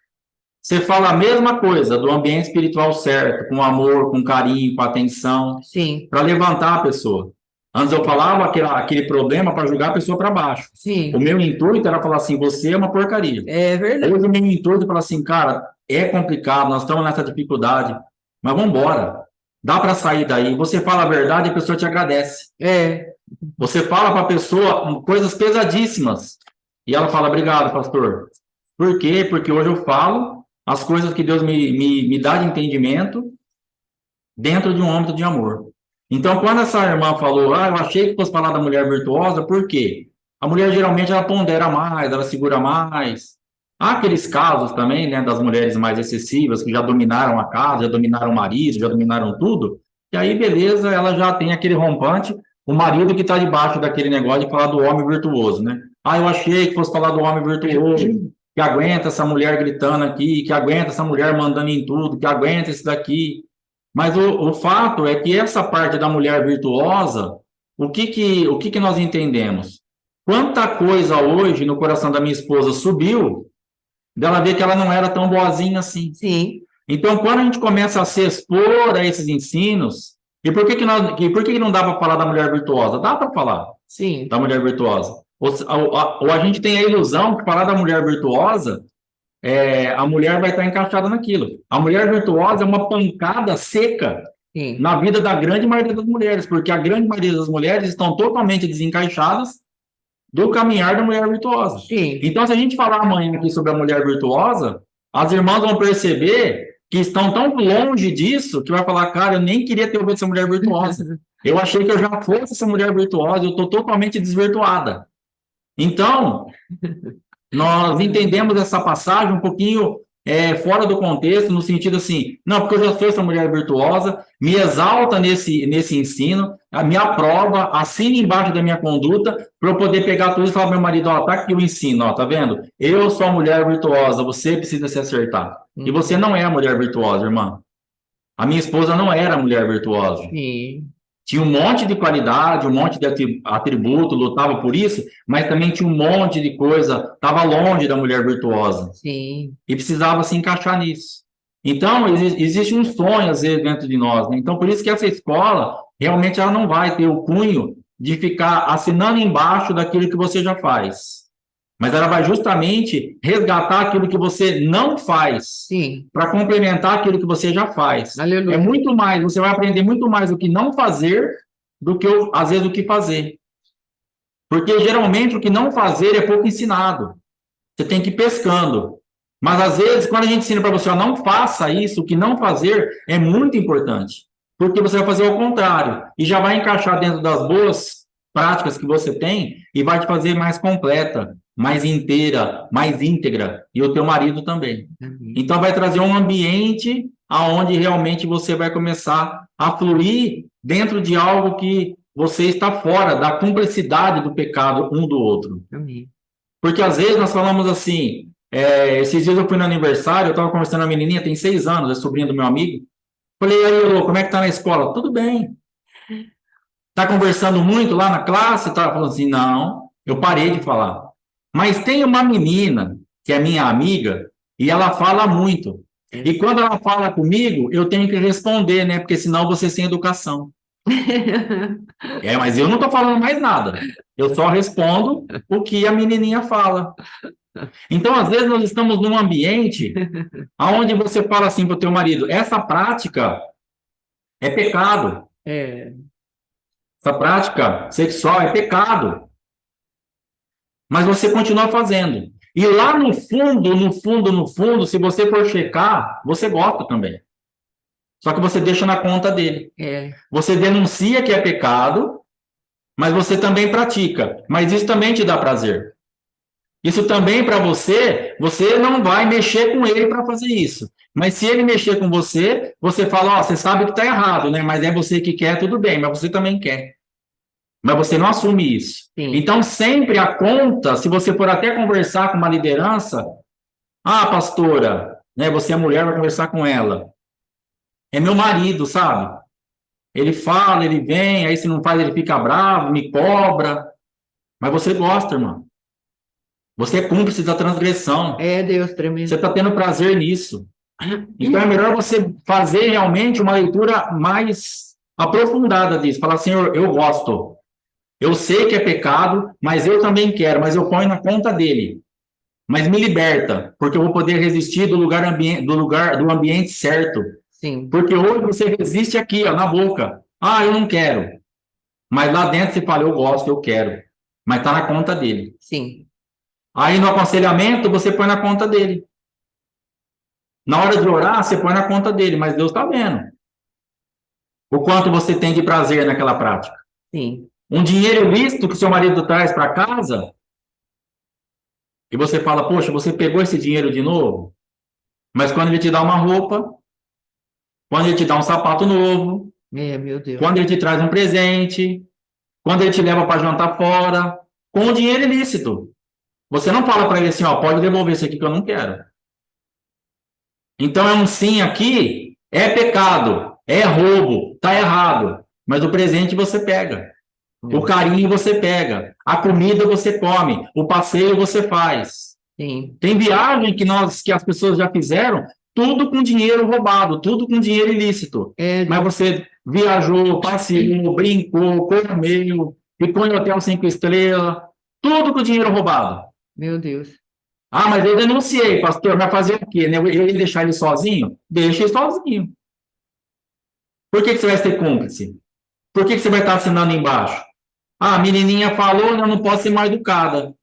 Você fala a mesma coisa do ambiente espiritual certo, com amor, com carinho, com atenção, Sim. para levantar a pessoa. Antes eu falava aquele problema para jogar a pessoa para baixo. Sim. O meu intuito era falar assim, você é uma porcaria. É verdade. Hoje o meu intuito é falar assim, cara, é complicado, nós estamos nessa dificuldade, mas vamos embora. Dá para sair daí. Você fala a verdade, a pessoa te agradece. É. Você fala para a pessoa coisas pesadíssimas. E ela fala, obrigado, pastor. Por quê? Porque hoje eu falo as coisas que Deus me dá de entendimento dentro de um âmbito de amor. Então, quando essa irmã falou, eu achei que fosse falar da mulher virtuosa, por quê? A mulher geralmente ela pondera mais, ela segura mais. Há aqueles casos também, né, das mulheres mais excessivas, que já dominaram a casa, já dominaram o marido, já dominaram tudo, e aí, beleza, ela já tem aquele rompante, o marido que está debaixo daquele negócio de falar do homem virtuoso, né? Eu achei que fosse falar do homem virtuoso, que aguenta essa mulher gritando aqui, que aguenta essa mulher mandando em tudo, que aguenta esse daqui. Mas o fato é que essa parte da mulher virtuosa, o que nós entendemos? Quanta coisa hoje no coração da minha esposa subiu, dela ver que ela não era tão boazinha assim. Sim. Então, quando a gente começa a se expor a esses ensinos, e por que não dá para falar da mulher virtuosa? Dá para falar Sim. da mulher virtuosa. Ou a gente tem a ilusão que falar da mulher virtuosa, a mulher vai estar encaixada naquilo. A mulher virtuosa é uma pancada seca Sim. na vida da grande maioria das mulheres, porque a grande maioria das mulheres estão totalmente desencaixadas do caminhar da mulher virtuosa. Sim. Então, se a gente falar amanhã aqui sobre a mulher virtuosa, as irmãs vão perceber que estão tão longe disso que vai falar, cara, eu nem queria ter ouvido essa mulher virtuosa. Eu achei que eu já fosse essa mulher virtuosa, eu estou totalmente desvirtuada. Então, nós entendemos essa passagem um pouquinho fora do contexto, no sentido assim, não, porque eu já sou essa mulher virtuosa, me exalta nesse ensino, me aprova, assina embaixo da minha conduta, para eu poder pegar tudo e falar para meu marido, tá aqui o ensino, tá vendo? Eu sou a mulher virtuosa, você precisa se acertar. E você não é a mulher virtuosa, irmã. A minha esposa não era a mulher virtuosa. Sim. Tinha um monte de qualidade, um monte de atributo, lutava por isso, mas também tinha um monte de coisa, estava longe da mulher virtuosa. Sim. E precisava se encaixar nisso. Então, existe um sonho, às vezes, dentro de nós, né? Então, por isso que essa escola, realmente, ela não vai ter o cunho de ficar assinando embaixo daquilo que você já faz. Mas ela vai justamente resgatar aquilo que você não faz, para complementar aquilo que você já faz. Aleluia. É muito mais, você vai aprender muito mais o que não fazer do que, às vezes, o que fazer. Porque, geralmente, o que não fazer é pouco ensinado. Você tem que ir pescando. Mas, às vezes, quando a gente ensina para você, não faça isso, o que não fazer é muito importante. Porque você vai fazer o contrário. E já vai encaixar dentro das boas práticas que você tem e vai te fazer mais completa, mais inteira, mais íntegra. E o teu marido também. Então, vai trazer um ambiente onde realmente você vai começar a fluir dentro de algo que você está fora da cumplicidade do pecado um do outro. Amém. Porque às vezes nós falamos assim, esses dias eu fui no aniversário, eu estava conversando com uma menininha, tem 6 anos, é sobrinha do meu amigo. Falei, aí, Elô, como é que tá na escola? Tudo bem. Tá conversando muito lá na classe? Tá falando assim, não, eu parei de falar. Mas tem uma menina, que é minha amiga, e ela fala muito. E quando ela fala comigo, eu tenho que responder, né? Porque senão você sem educação. Mas eu não estou falando mais nada. Eu só respondo o que a menininha fala. Então, às vezes, nós estamos num ambiente onde você fala assim para o teu marido, essa prática é pecado. Essa prática sexual é pecado. Mas você continua fazendo. E lá no fundo, no fundo, no fundo, se você for checar, você gosta também. Só que você deixa na conta dele. Você denuncia que é pecado, mas você também pratica. Mas isso também te dá prazer. Isso também para você não vai mexer com ele para fazer isso. Mas se ele mexer com você, você fala, você sabe que está errado, né? Mas é você que quer, tudo bem, mas você também quer. Mas você não assume isso. Sim. Então, sempre a conta, se você for até conversar com uma liderança, pastora, né? Você é mulher, vai conversar com ela. É meu marido, sabe? Ele fala, ele vem, aí se não faz, ele fica bravo, me cobra. Mas você gosta, irmão. Você é cúmplice da transgressão. Deus tremendo. Você está tendo prazer nisso. Então é melhor você fazer realmente uma leitura mais aprofundada disso. Falar, Senhor, eu gosto. Eu sei que é pecado, mas eu também quero, mas eu ponho na conta dele. Mas me liberta, porque eu vou poder resistir do ambiente certo. Sim. Porque hoje você resiste aqui, ó, na boca. Ah, eu não quero. Mas lá dentro você fala, eu gosto, eu quero. Mas está na conta dele. Sim. Aí no aconselhamento você põe na conta dele. Na hora de orar, você põe na conta dele, mas Deus está vendo o quanto você tem de prazer naquela prática. Sim. Um dinheiro ilícito que seu marido traz para casa, e você fala, poxa, você pegou esse dinheiro de novo? Mas quando ele te dá uma roupa, quando ele te dá um sapato novo, Meu Deus. quando ele te traz um presente, quando ele te leva para jantar fora, com o dinheiro ilícito. Você não fala para ele assim, ó, pode devolver isso aqui que eu não quero. Então é um sim aqui, é pecado, é roubo, tá errado. Mas o presente você pega. O carinho você pega. A comida você come. O passeio você faz. Sim. Tem viagem que as pessoas já fizeram, tudo com dinheiro roubado, tudo com dinheiro ilícito. Mas você viajou, passeou, brincou, comeu, ficou em hotel 5 estrelas, tudo com dinheiro roubado. Meu Deus. Ah, mas eu denunciei, pastor, vai fazer o quê? Eu ia deixar ele sozinho? Deixa ele sozinho. Por que você vai ser cúmplice? Por que você vai estar assinando embaixo? Ah, a menininha falou, eu não posso ser mal educada.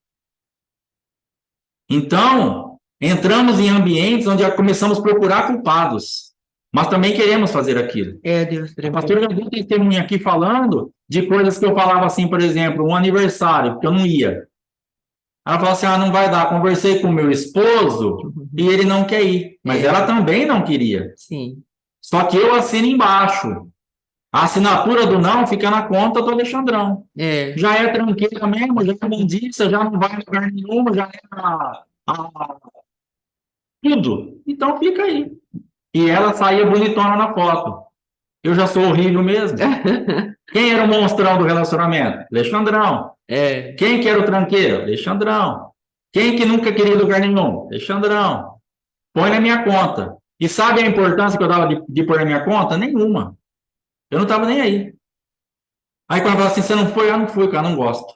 Então, entramos em ambientes onde começamos a procurar culpados, mas também queremos fazer aquilo. Deus. O pastor já deu testemunho aqui falando de coisas que eu falava assim, por exemplo, um aniversário, porque eu não ia. Ela falou assim, não vai dar. Conversei com o meu esposo e ele não quer ir. Mas ela também não queria. Sim. Só que eu assino embaixo. A assinatura do não fica na conta do Alexandrão. Já é tranquila mesmo, já é mundiça, já não vai em lugar nenhum, já é tudo. Então fica aí. E ela saía bonitona na foto. Eu já sou horrível mesmo. Quem era o monstrão do relacionamento? Alexandrão. Quem que era o tranqueiro? Alexandrão. Quem que nunca queria lugar nenhum? Alexandrão. Põe na minha conta. E sabe a importância que eu dava de pôr na minha conta? Nenhuma. Eu não estava nem aí. Aí quando eu falava assim, você não foi? Eu não fui, cara, não gosto.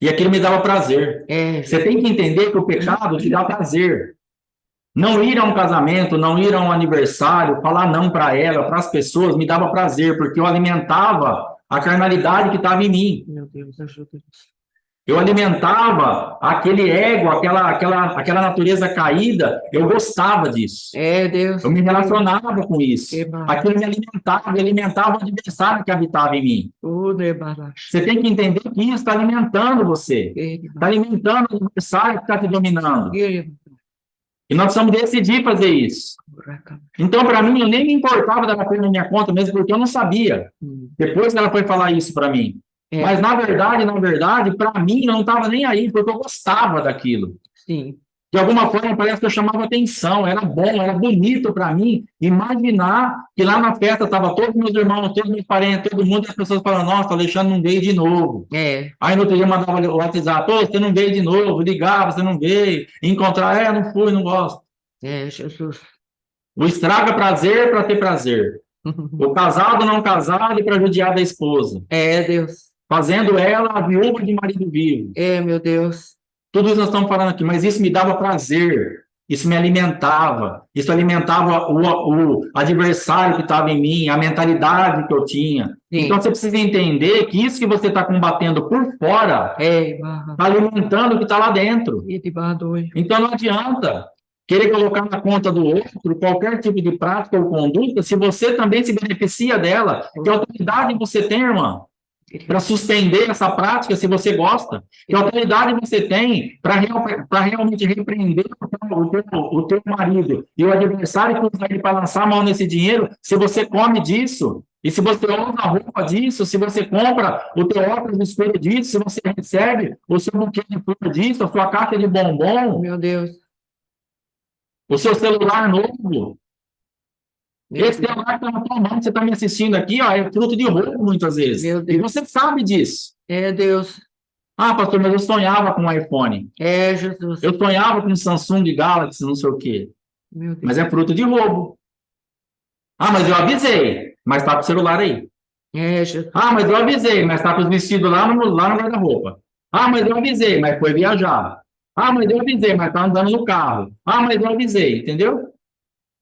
E aquilo me dava prazer. Você tem que entender que o pecado te dá prazer. Não ir a um casamento, não ir a um aniversário, falar não para ela, para as pessoas, me dava prazer, porque eu alimentava a carnalidade que estava em mim. Meu Deus, ajuda. Eu alimentava aquele ego, aquela natureza caída, eu gostava disso. Deus. Eu me relacionava com isso. Aquilo me alimentava o adversário que habitava em mim. Você tem que entender que isso está alimentando você. Está alimentando o adversário que está te dominando. E nós precisamos decidir fazer isso. Então, para mim, eu nem me importava da coisa na minha conta mesmo, porque eu não sabia. Depois que ela foi falar isso para mim. Mas, na verdade, para mim, não estava nem aí, porque eu gostava daquilo. Sim. De alguma forma, parece que eu chamava atenção, era bom, era bonito para mim imaginar que lá na festa estava todos meus irmãos, todos meus parentes, todo mundo, e as pessoas falavam, nossa, Alexandre não veio de novo. Aí no outro dia mandava o WhatsApp, você não veio de novo, ligava, você não veio, encontrar, não fui, não gosto. Jesus. O estraga prazer para ter prazer. O casado não casado para judiar da esposa. Deus. Fazendo ela a viúva de marido vivo. Meu Deus. Tudo isso nós estamos falando aqui, mas isso me dava prazer, isso me alimentava, isso alimentava o adversário que estava em mim, a mentalidade que eu tinha. Sim. Então você precisa entender que isso que você está combatendo por fora está alimentando o que está lá dentro. Então não adianta querer colocar na conta do outro qualquer tipo de prática ou conduta se você também se beneficia dela. Que autoridade você tem, irmã? Para suspender essa prática, se você gosta, que autoridade você tem para realmente repreender o teu marido e o adversário que usa ele para lançar a mão nesse dinheiro, se você come disso, e se você usa a roupa disso, se você compra o teu óculos escuro disso, se você recebe o seu buquê de flor disso, a sua caixa de bombom, meu Deus, o seu celular novo. Esse celular que está na tua mão, que você está me assistindo aqui, é fruto de roubo, muitas vezes. E você sabe disso. Deus. Ah, pastor, mas eu sonhava com um iPhone. Jesus. Eu sonhava com um Samsung Galaxy, não sei o quê. Mas é fruto de roubo. Ah, mas eu avisei. Mas está com o celular aí. É, Jesus. Ah, mas eu avisei, mas está com os vestidos lá no guarda-roupa. Ah, mas eu avisei, mas foi viajar. Ah, mas eu avisei, mas está andando no carro. Ah, mas eu avisei, entendeu?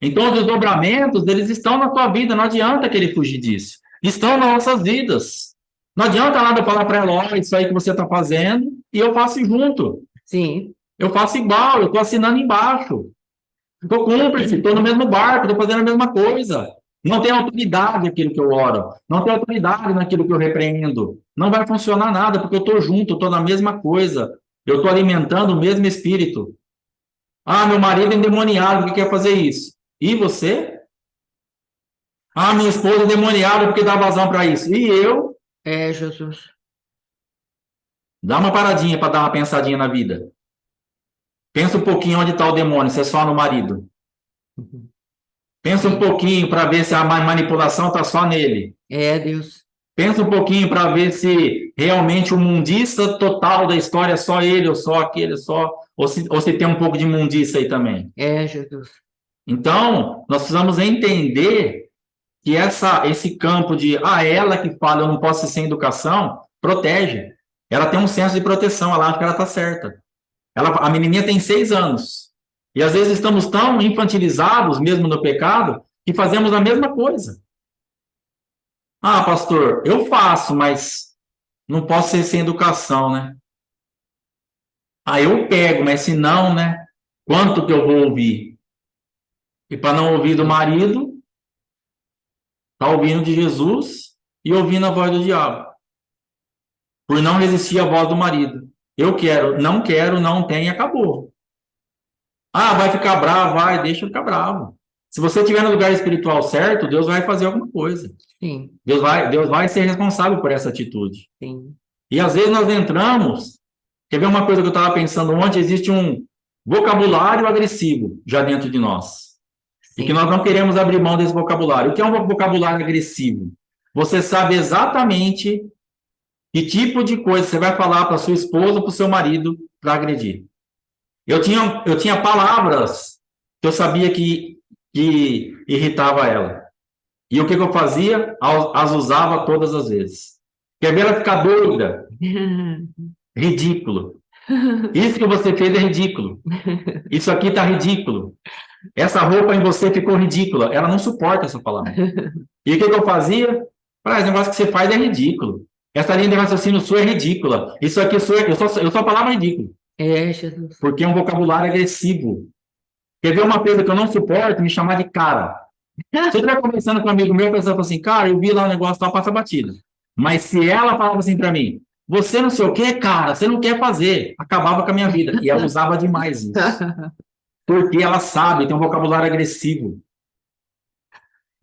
Então, os desdobramentos, eles estão na tua vida, não adianta querer fugir disso. Estão nas nossas vidas. Não adianta nada eu falar para ela, ó, isso aí que você está fazendo, e eu faço junto. Sim. Eu faço igual, eu estou assinando embaixo. Estou cúmplice, estou no mesmo barco, estou fazendo a mesma coisa. Não tem autoridade aquilo que eu oro. Não tem autoridade naquilo que eu repreendo. Não vai funcionar nada, porque eu estou junto, estou na mesma coisa. Eu estou alimentando o mesmo espírito. Ah, meu marido é endemoniado, que quer fazer isso. E você? Ah, minha esposa é endemoniada porque dá vazão para isso. E eu? É, Jesus. Dá uma paradinha para dar uma pensadinha na vida. Pensa um pouquinho onde está o demônio, se é só no marido. Pensa um pouquinho para ver se a manipulação está só nele. É, Deus. Pensa um pouquinho para ver se realmente o mundista total da história é só ele, ou só aquele, ou se tem um pouco de mundiça aí também. É, Jesus. Então, nós precisamos entender que esse campo de, ela que fala, eu não posso ser sem educação, protege. Ela tem um senso de proteção, ela acha que ela está certa. A menininha tem 6 anos. E às vezes estamos tão infantilizados, mesmo no pecado, que fazemos a mesma coisa. Ah, pastor, eu faço, mas não posso ser sem educação, né? Ah, eu pego, mas se não, né? Quanto que eu vou ouvir? E para não ouvir do marido, tá ouvindo de Jesus e ouvindo a voz do diabo. Por não resistir à voz do marido. Eu quero, não tem, acabou. Ah, vai ficar bravo, deixa eu ficar bravo. Se você estiver no lugar espiritual certo, Deus vai fazer alguma coisa. Sim. Deus vai ser responsável por essa atitude. Sim. E às vezes nós entramos. Quer ver uma coisa que eu estava pensando ontem? Existe um vocabulário agressivo já dentro de nós. Sim. E que nós não queremos abrir mão desse vocabulário. O que é um vocabulário agressivo? Você sabe exatamente que tipo de coisa você vai falar para sua esposa ou para o seu marido para agredir. Eu tinha palavras que eu sabia que irritava ela. E o que eu fazia? As usava todas as vezes. Quer ver ela ficar doida? Ridículo. Isso que você fez é ridículo. Isso aqui está ridículo. Essa roupa em você ficou ridícula. Ela não suporta essa palavra. E o que eu fazia? Esse negócio que você faz é ridículo. Essa linha de raciocínio sua é ridícula. Isso aqui eu só falava ridículo. É, Jesus. Porque é um vocabulário agressivo. Quer ver uma coisa que eu não suporto? Me chamar de cara. Se eu estiver conversando com um amigo meu, a pessoa fala assim, cara, eu vi lá um negócio, tal, passa batida. Mas se ela falava assim para mim, você não sei o que, cara, você não quer fazer, acabava com a minha vida. E ela usava demais isso. Porque ela sabe, tem um vocabulário agressivo.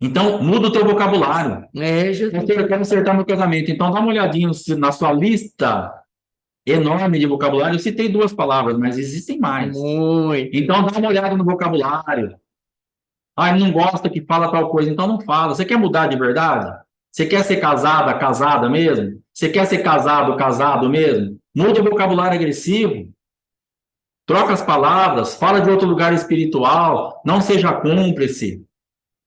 Então, muda o teu vocabulário. É, Jesus. Eu quero acertar meu casamento. Então, dá uma olhadinha na sua lista enorme de vocabulário. Eu citei 2 palavras, mas existem mais. Muito. Então, dá uma olhada no vocabulário. Ah, ele não gosta que fala tal coisa, então não fala. Você quer mudar de verdade? Você quer ser casada mesmo? Você quer ser casado mesmo? Muda o vocabulário agressivo. Troca as palavras, fala de outro lugar espiritual, não seja cúmplice.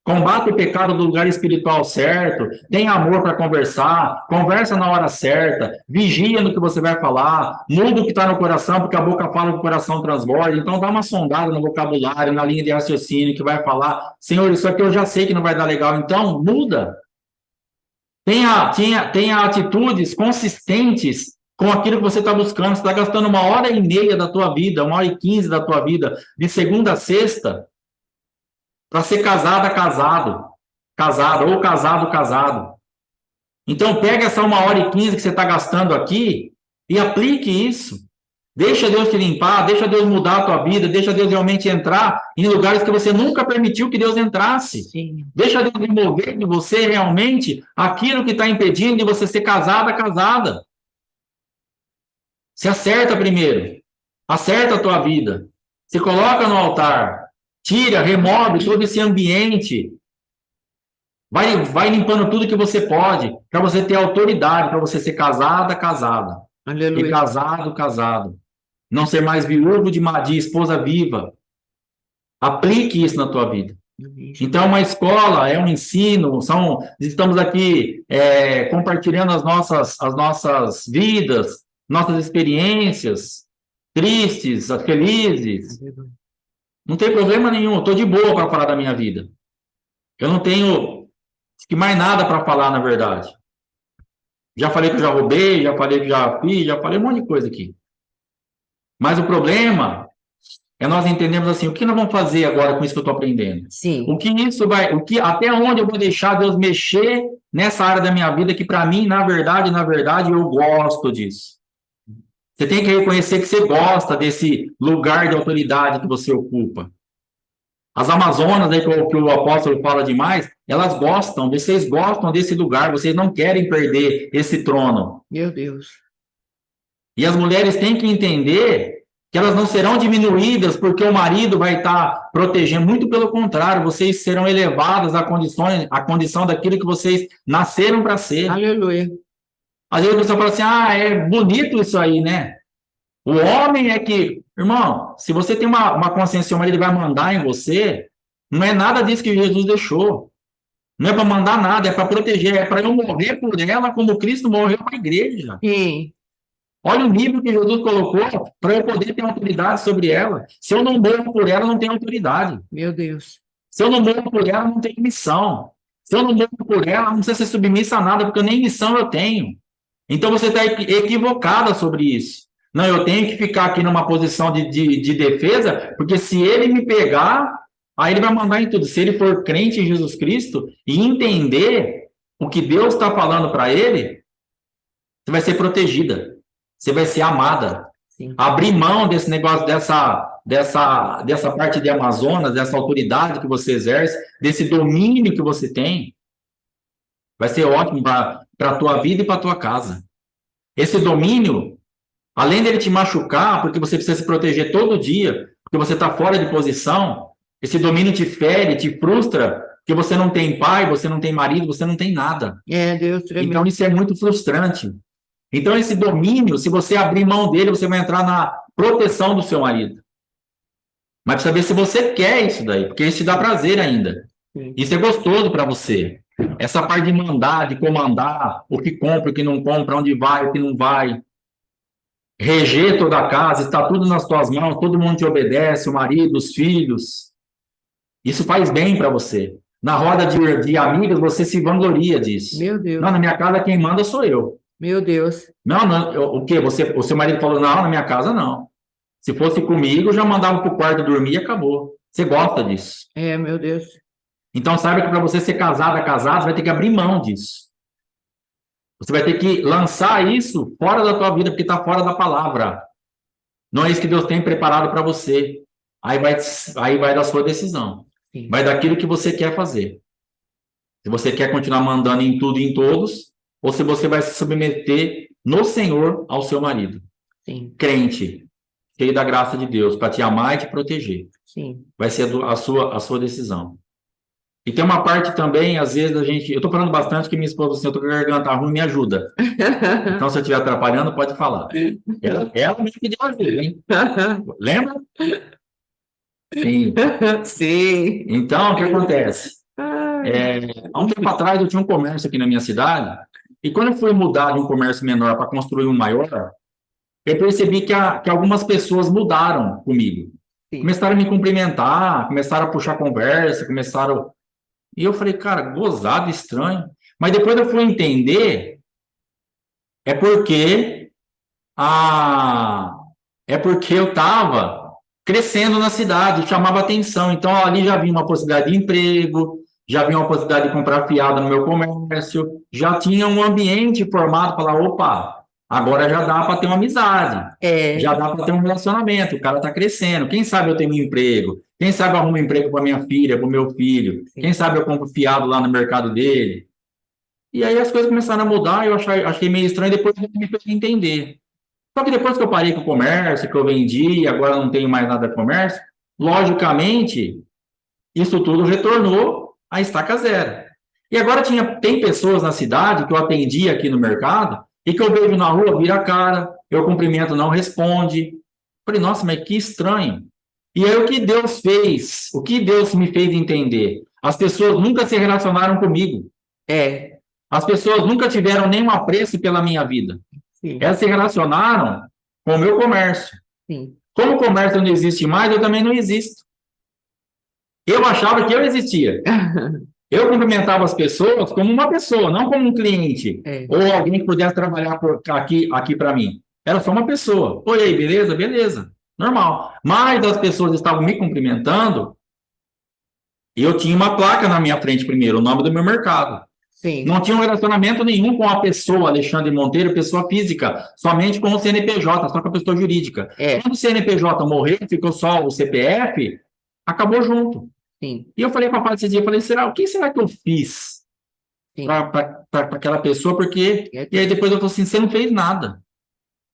Combate o pecado do lugar espiritual certo, tenha amor para conversar, conversa na hora certa, vigia no que você vai falar, muda o que está no coração, porque a boca fala que o coração transborda. Então dá uma sondada no vocabulário, na linha de raciocínio que vai falar, Senhor, isso aqui eu já sei que não vai dar legal, então muda. Tenha atitudes consistentes com aquilo que você está buscando. Você está gastando 1h30 da tua vida, 1h15 da tua vida, de segunda a sexta, para ser casada ou casado. Então, pega essa 1h15 que você está gastando aqui e aplique isso. Deixa Deus te limpar, deixa Deus mudar a tua vida, deixa Deus realmente entrar em lugares que você nunca permitiu que Deus entrasse. Sim. Deixa Deus remover de você realmente aquilo que está impedindo de você ser casada. Se acerta primeiro. Acerta a tua vida. Se coloca no altar. Tira, remove todo esse ambiente. Vai limpando tudo que você pode, para você ter autoridade, para você ser casada. Aleluia. E casado. Não ser mais viúvo de esposa viva. Aplique isso na tua vida. Então, uma escola é um ensino, estamos aqui compartilhando as nossas vidas, nossas experiências, tristes, felizes. Não tem problema nenhum, estou de boa para falar da minha vida. Eu não tenho mais nada para falar, na verdade. Já falei que eu já roubei, já falei que já fiz, já falei um monte de coisa aqui. Mas o problema é nós entendermos assim, o que nós vamos fazer agora com isso que eu estou aprendendo? Sim. Até onde eu vou deixar Deus mexer nessa área da minha vida que para mim, na verdade, eu gosto disso. Você tem que reconhecer que você gosta desse lugar de autoridade que você ocupa. As Amazonas, aí, que o apóstolo fala demais, vocês gostam desse lugar, vocês não querem perder esse trono. Meu Deus. E as mulheres têm que entender que elas não serão diminuídas porque o marido vai estar protegendo. Muito pelo contrário, vocês serão elevadas à condição daquilo que vocês nasceram para ser. Aleluia. Às vezes a pessoa fala assim, é bonito isso aí, né? O homem é que... Irmão, se você tem uma consciência, o marido vai mandar em você, não é nada disso que Jesus deixou. Não é para mandar nada, é para proteger, é para eu morrer por ela como Cristo morreu para a igreja. Sim. Olha o nível que Jesus colocou para eu poder ter autoridade sobre ela. Se eu não morro por ela, não tenho autoridade. Meu Deus. Se eu não morro por ela, não tenho missão. Se eu não morro por ela, não precisa ser submissa a nada, porque nem missão eu tenho. Então você está equivocada sobre isso. Não, eu tenho que ficar aqui numa posição de defesa, porque se ele me pegar, aí ele vai mandar em tudo. Se ele for crente em Jesus Cristo e entender o que Deus está falando para ele, você vai ser protegida. Você vai ser amada. Sim. Abrir mão desse negócio, dessa parte de Amazonas, dessa autoridade que você exerce, desse domínio que você tem, vai ser ótimo para a tua vida e para a tua casa. Esse domínio, além dele te machucar, porque você precisa se proteger todo dia, porque você está fora de posição, esse domínio te fere, te frustra, porque você não tem pai, você não tem marido, você não tem nada. Deus. Então isso é muito frustrante. Então, esse domínio, se você abrir mão dele, você vai entrar na proteção do seu marido. Mas precisa ver se você quer isso daí, porque isso te dá prazer ainda. Sim. Isso é gostoso para você. Essa parte de mandar, de comandar, o que compra, o que não compra, onde vai, o que não vai. Reger toda a casa, está tudo nas tuas mãos, todo mundo te obedece, o marido, os filhos. Isso faz bem para você. Na roda de amigas, você se vangloria disso. Meu Deus. Não, na minha casa quem manda sou eu. Meu Deus. Não, o quê? O seu marido falou, não, na minha casa não. Se fosse comigo, eu já mandava para o quarto dormir e acabou. Você gosta disso. Meu Deus. Então, saiba que para você ser casado, você vai ter que abrir mão disso. Você vai ter que lançar isso fora da tua vida, porque está fora da palavra. Não é isso que Deus tem preparado para você. Aí vai da sua decisão. Sim. Vai daquilo que você quer fazer. Se você quer continuar mandando em tudo e em todos, ou se você vai se submeter no Senhor ao seu marido. Sim. Crente, cheio da graça de Deus, para te amar e te proteger. Sim. Vai ser a sua decisão. E tem uma parte também, às vezes, a gente... Eu estou falando bastante que minha esposa, assim, eu estou com a garganta ruim, me ajuda. Então, se eu estiver atrapalhando, pode falar. Ela me pediu ajuda, hein? Lembra? Sim. Sim. Então, o que acontece? Há um tempo atrás, eu tinha um comércio aqui na minha cidade, e quando eu fui mudar de um comércio menor para construir um maior, eu percebi que algumas pessoas mudaram comigo. Sim. Começaram a me cumprimentar, começaram a puxar conversa, E eu falei, cara, gozado, estranho. Mas depois eu fui entender, é porque eu estava crescendo na cidade, chamava atenção. Então, ali já vinha uma possibilidade de emprego, já vinha uma possibilidade de comprar fiado no meu comércio, já tinha um ambiente formado para falar, opa, agora já dá para ter uma amizade, já dá para ter um relacionamento, o cara está crescendo, quem sabe eu tenho um emprego, quem sabe eu arrumo um emprego para minha filha, para o meu filho, sim, quem sabe eu compro fiado lá no mercado dele. E aí as coisas começaram a mudar, eu achei meio estranho, depois eu me fez entender. Só que depois que eu parei com o comércio, que eu vendi, agora não tenho mais nada de comércio, logicamente, isso tudo retornou à estaca zero. E agora tem pessoas na cidade que eu atendi aqui no mercado e que eu vejo na rua, vira a cara, eu cumprimento, não responde. Falei, nossa, mas que estranho. E aí o que Deus fez? O que Deus me fez entender? As pessoas nunca se relacionaram comigo. As pessoas nunca tiveram nenhum apreço pela minha vida. Sim. Elas se relacionaram com o meu comércio. Sim. Como o comércio não existe mais, eu também não existo. Eu achava que eu existia. Eu cumprimentava as pessoas como uma pessoa, não como um cliente. Ou alguém que pudesse trabalhar aqui para mim. Era só uma pessoa. Oi, aí, beleza? Beleza. Normal. Mas as pessoas estavam me cumprimentando e eu tinha uma placa na minha frente primeiro, o nome do meu mercado. Sim. Não tinha um relacionamento nenhum com a pessoa, Alexandre Monteiro, pessoa física, somente com o CNPJ, só com a pessoa jurídica. Quando o CNPJ morreu, ficou só o CPF, acabou junto. Sim. E eu falei para a Paty esse dia, eu falei, o que será que eu fiz para aquela pessoa? Porque... E aí depois eu falei assim, você não fez nada.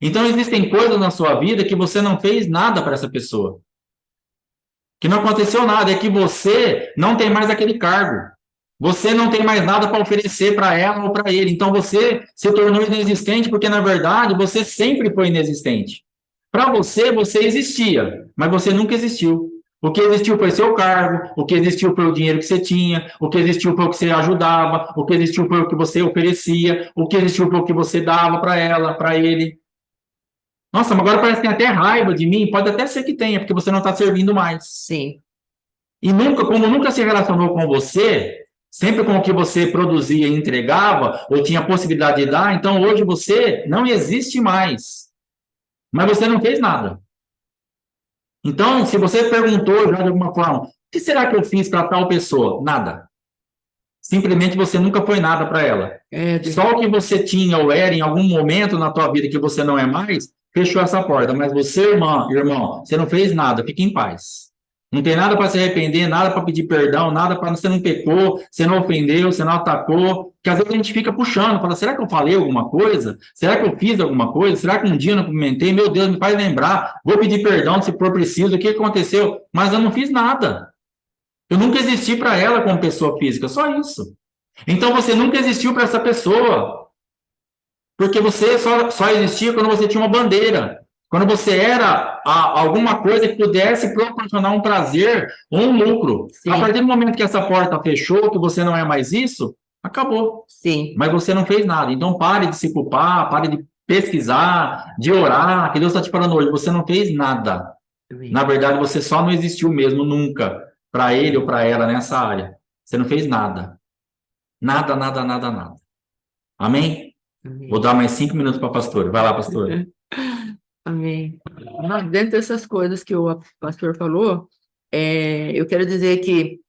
Então existem coisas na sua vida que você não fez nada para essa pessoa. Que não aconteceu nada, é que você não tem mais aquele cargo. Você não tem mais nada para oferecer para ela ou para ele. Então você se tornou inexistente porque, na verdade, você sempre foi inexistente. Para você, você existia, mas você nunca existiu. O que existiu foi seu cargo, o que existiu foi o dinheiro que você tinha, o que existiu foi o que você ajudava, o que existiu foi o que você oferecia, o que existiu foi o que você dava para ela, para ele. Nossa, mas agora parece que tem até raiva de mim. Pode até ser que tenha, porque você não está servindo mais. Sim. E como nunca se relacionou com você, sempre com o que você produzia e entregava, ou tinha possibilidade de dar, então hoje você não existe mais. Mas você não fez nada. Então, se você perguntou já de alguma forma, o que será que eu fiz para tal pessoa? Nada. Simplesmente você nunca foi nada para ela. Só o que você tinha ou era em algum momento na tua vida que você não é mais, fechou essa porta. Mas você, irmão, você não fez nada, fique em paz. Não tem nada para se arrepender, nada para pedir perdão, nada para você não pecou, você não ofendeu, você não atacou. Porque às vezes a gente fica puxando, fala, será que eu falei alguma coisa? Será que eu fiz alguma coisa? Será que um dia eu não cumprimentei? Meu Deus, me faz lembrar. Vou pedir perdão se for preciso, o que aconteceu? Mas eu não fiz nada. Eu nunca existi para ela como pessoa física, só isso. Então você nunca existiu para essa pessoa. Porque você só existia quando você tinha uma bandeira. Quando você era alguma coisa que pudesse proporcionar um prazer ou um lucro. Sim. A partir do momento que essa porta fechou, que você não é mais isso, acabou. Sim. Mas você não fez nada. Então pare de se culpar, pare de pesquisar, de orar, que Deus está te falando hoje. Você não fez nada. Sim. Na verdade, você só não existiu mesmo nunca para ele ou para ela nessa área. Você não fez nada. Nada, nada, nada, nada. Amém? Amém. Vou dar mais 5 minutos para a pastora. Vai lá, pastora. Amém. Dentro dessas coisas que o pastor falou, eu quero dizer que,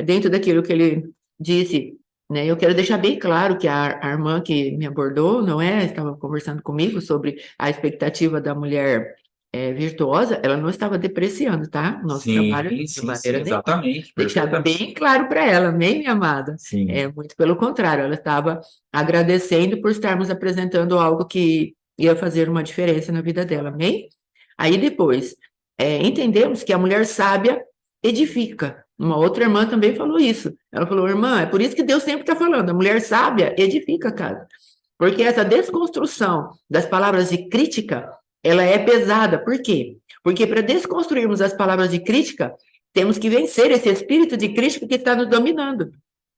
dentro daquilo que ele disse, né, eu quero deixar bem claro que a irmã que me abordou, não é? Estava conversando comigo sobre a expectativa da mulher virtuosa, ela não estava depreciando, tá? Nosso trabalho de maneira exatamente. Deixar bem claro para ela, amém, minha amada? Sim. Muito pelo contrário, ela estava agradecendo por estarmos apresentando algo que ia fazer uma diferença na vida dela, amém? Aí depois, entendemos que a mulher sábia edifica. Uma outra irmã também falou isso. Ela falou, irmã, é por isso que Deus sempre está falando, a mulher sábia edifica a casa. Porque essa desconstrução das palavras de crítica, ela é pesada. Por quê? Porque para desconstruirmos as palavras de crítica, temos que vencer esse espírito de crítica que está nos dominando.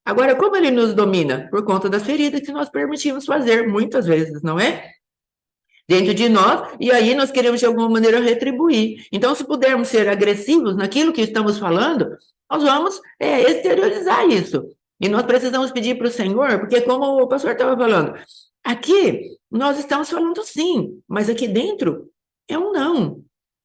Agora, como ele nos domina? Por conta das feridas que nós permitimos fazer, muitas vezes, não é? Dentro de nós, e aí nós queremos de alguma maneira retribuir. Então, se pudermos ser agressivos naquilo que estamos falando, nós vamos exteriorizar isso. E nós precisamos pedir para o Senhor, porque como o pastor estava falando, aqui nós estamos falando sim, mas aqui dentro é um não.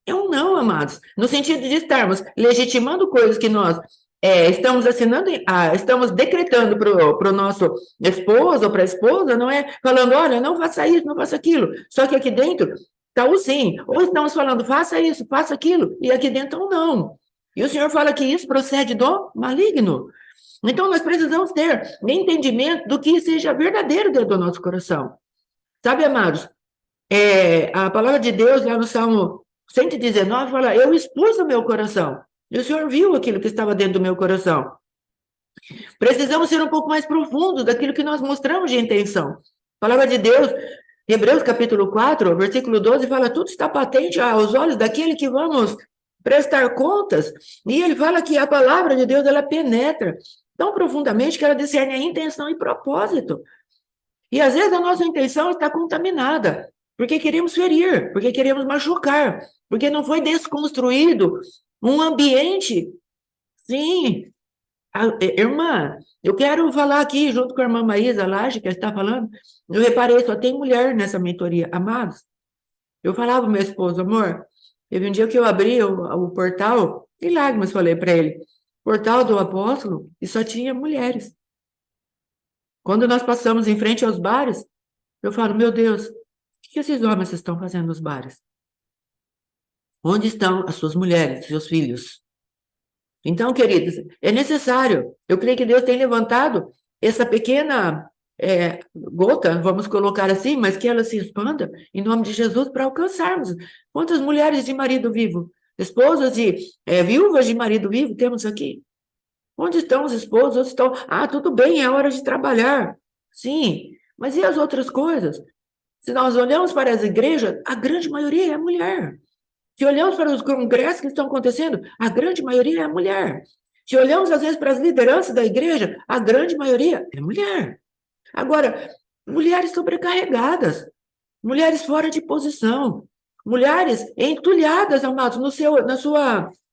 É um não, amados. No sentido de estarmos legitimando coisas que nós estamos assinando, estamos decretando para o nosso esposo ou para a esposa, não é? Falando, olha, não faça isso, não faça aquilo. Só que aqui dentro está o sim. Ou estamos falando, faça isso, faça aquilo. E aqui dentro o não. E o Senhor fala que isso procede do maligno. Então, nós precisamos ter entendimento do que seja verdadeiro dentro do nosso coração. Sabe, amados? A palavra de Deus, lá no Salmo 119, fala, eu expus o meu coração. E o Senhor viu aquilo que estava dentro do meu coração. Precisamos ser um pouco mais profundos daquilo que nós mostramos de intenção. A palavra de Deus, Hebreus capítulo 4, versículo 12, fala, tudo está patente aos olhos daquele que vamos prestar contas, e ele fala que a palavra de Deus, ela penetra tão profundamente que ela discerne a intenção e propósito. E às vezes a nossa intenção está contaminada, porque queremos ferir, porque queremos machucar, porque não foi desconstruído um ambiente. Sim, irmã, eu quero falar aqui, junto com a irmã Maísa Laje, que está falando, eu reparei, só tem mulher nessa mentoria. Amados, eu falava pro meu esposo, amor, teve um dia que eu abri o portal, em lágrimas falei para ele, portal do apóstolo, e só tinha mulheres. Quando nós passamos em frente aos bares, eu falo, meu Deus, o que esses homens estão fazendo nos bares? Onde estão as suas mulheres, seus filhos? Então, queridos, é necessário. Eu creio que Deus tem levantado essa pequena gota, vamos colocar assim, mas que ela se expanda em nome de Jesus para alcançarmos. Quantas mulheres de marido vivo, esposas e viúvas de marido vivo temos aqui? Onde estão os esposos? Onde estão? Ah, tudo bem, é hora de trabalhar. Sim, mas e as outras coisas? Se nós olhamos para as igrejas, a grande maioria é mulher. Se olhamos para os congressos que estão acontecendo, a grande maioria é mulher. Se olhamos, às vezes, para as lideranças da igreja, a grande maioria é mulher. Agora, mulheres sobrecarregadas, mulheres fora de posição, mulheres entulhadas, amados,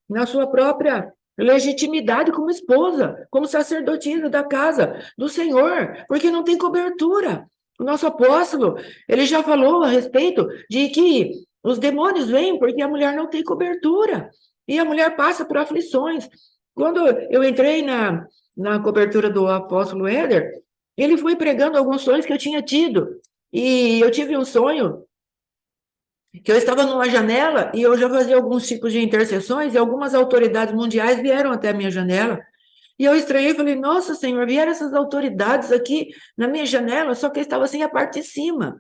na sua própria legitimidade como esposa, como sacerdotisa da casa do Senhor, porque não tem cobertura. O nosso apóstolo, ele já falou a respeito de que os demônios vêm porque a mulher não tem cobertura, e a mulher passa por aflições. Quando eu entrei na cobertura do apóstolo Éder, ele foi pregando alguns sonhos que eu tinha tido, e eu tive um sonho que eu estava numa janela e eu já fazia alguns tipos de intercessões e algumas autoridades mundiais vieram até a minha janela. E eu estranhei e falei, nossa, Senhor, vieram essas autoridades aqui na minha janela, só que eu estava sem a parte de cima.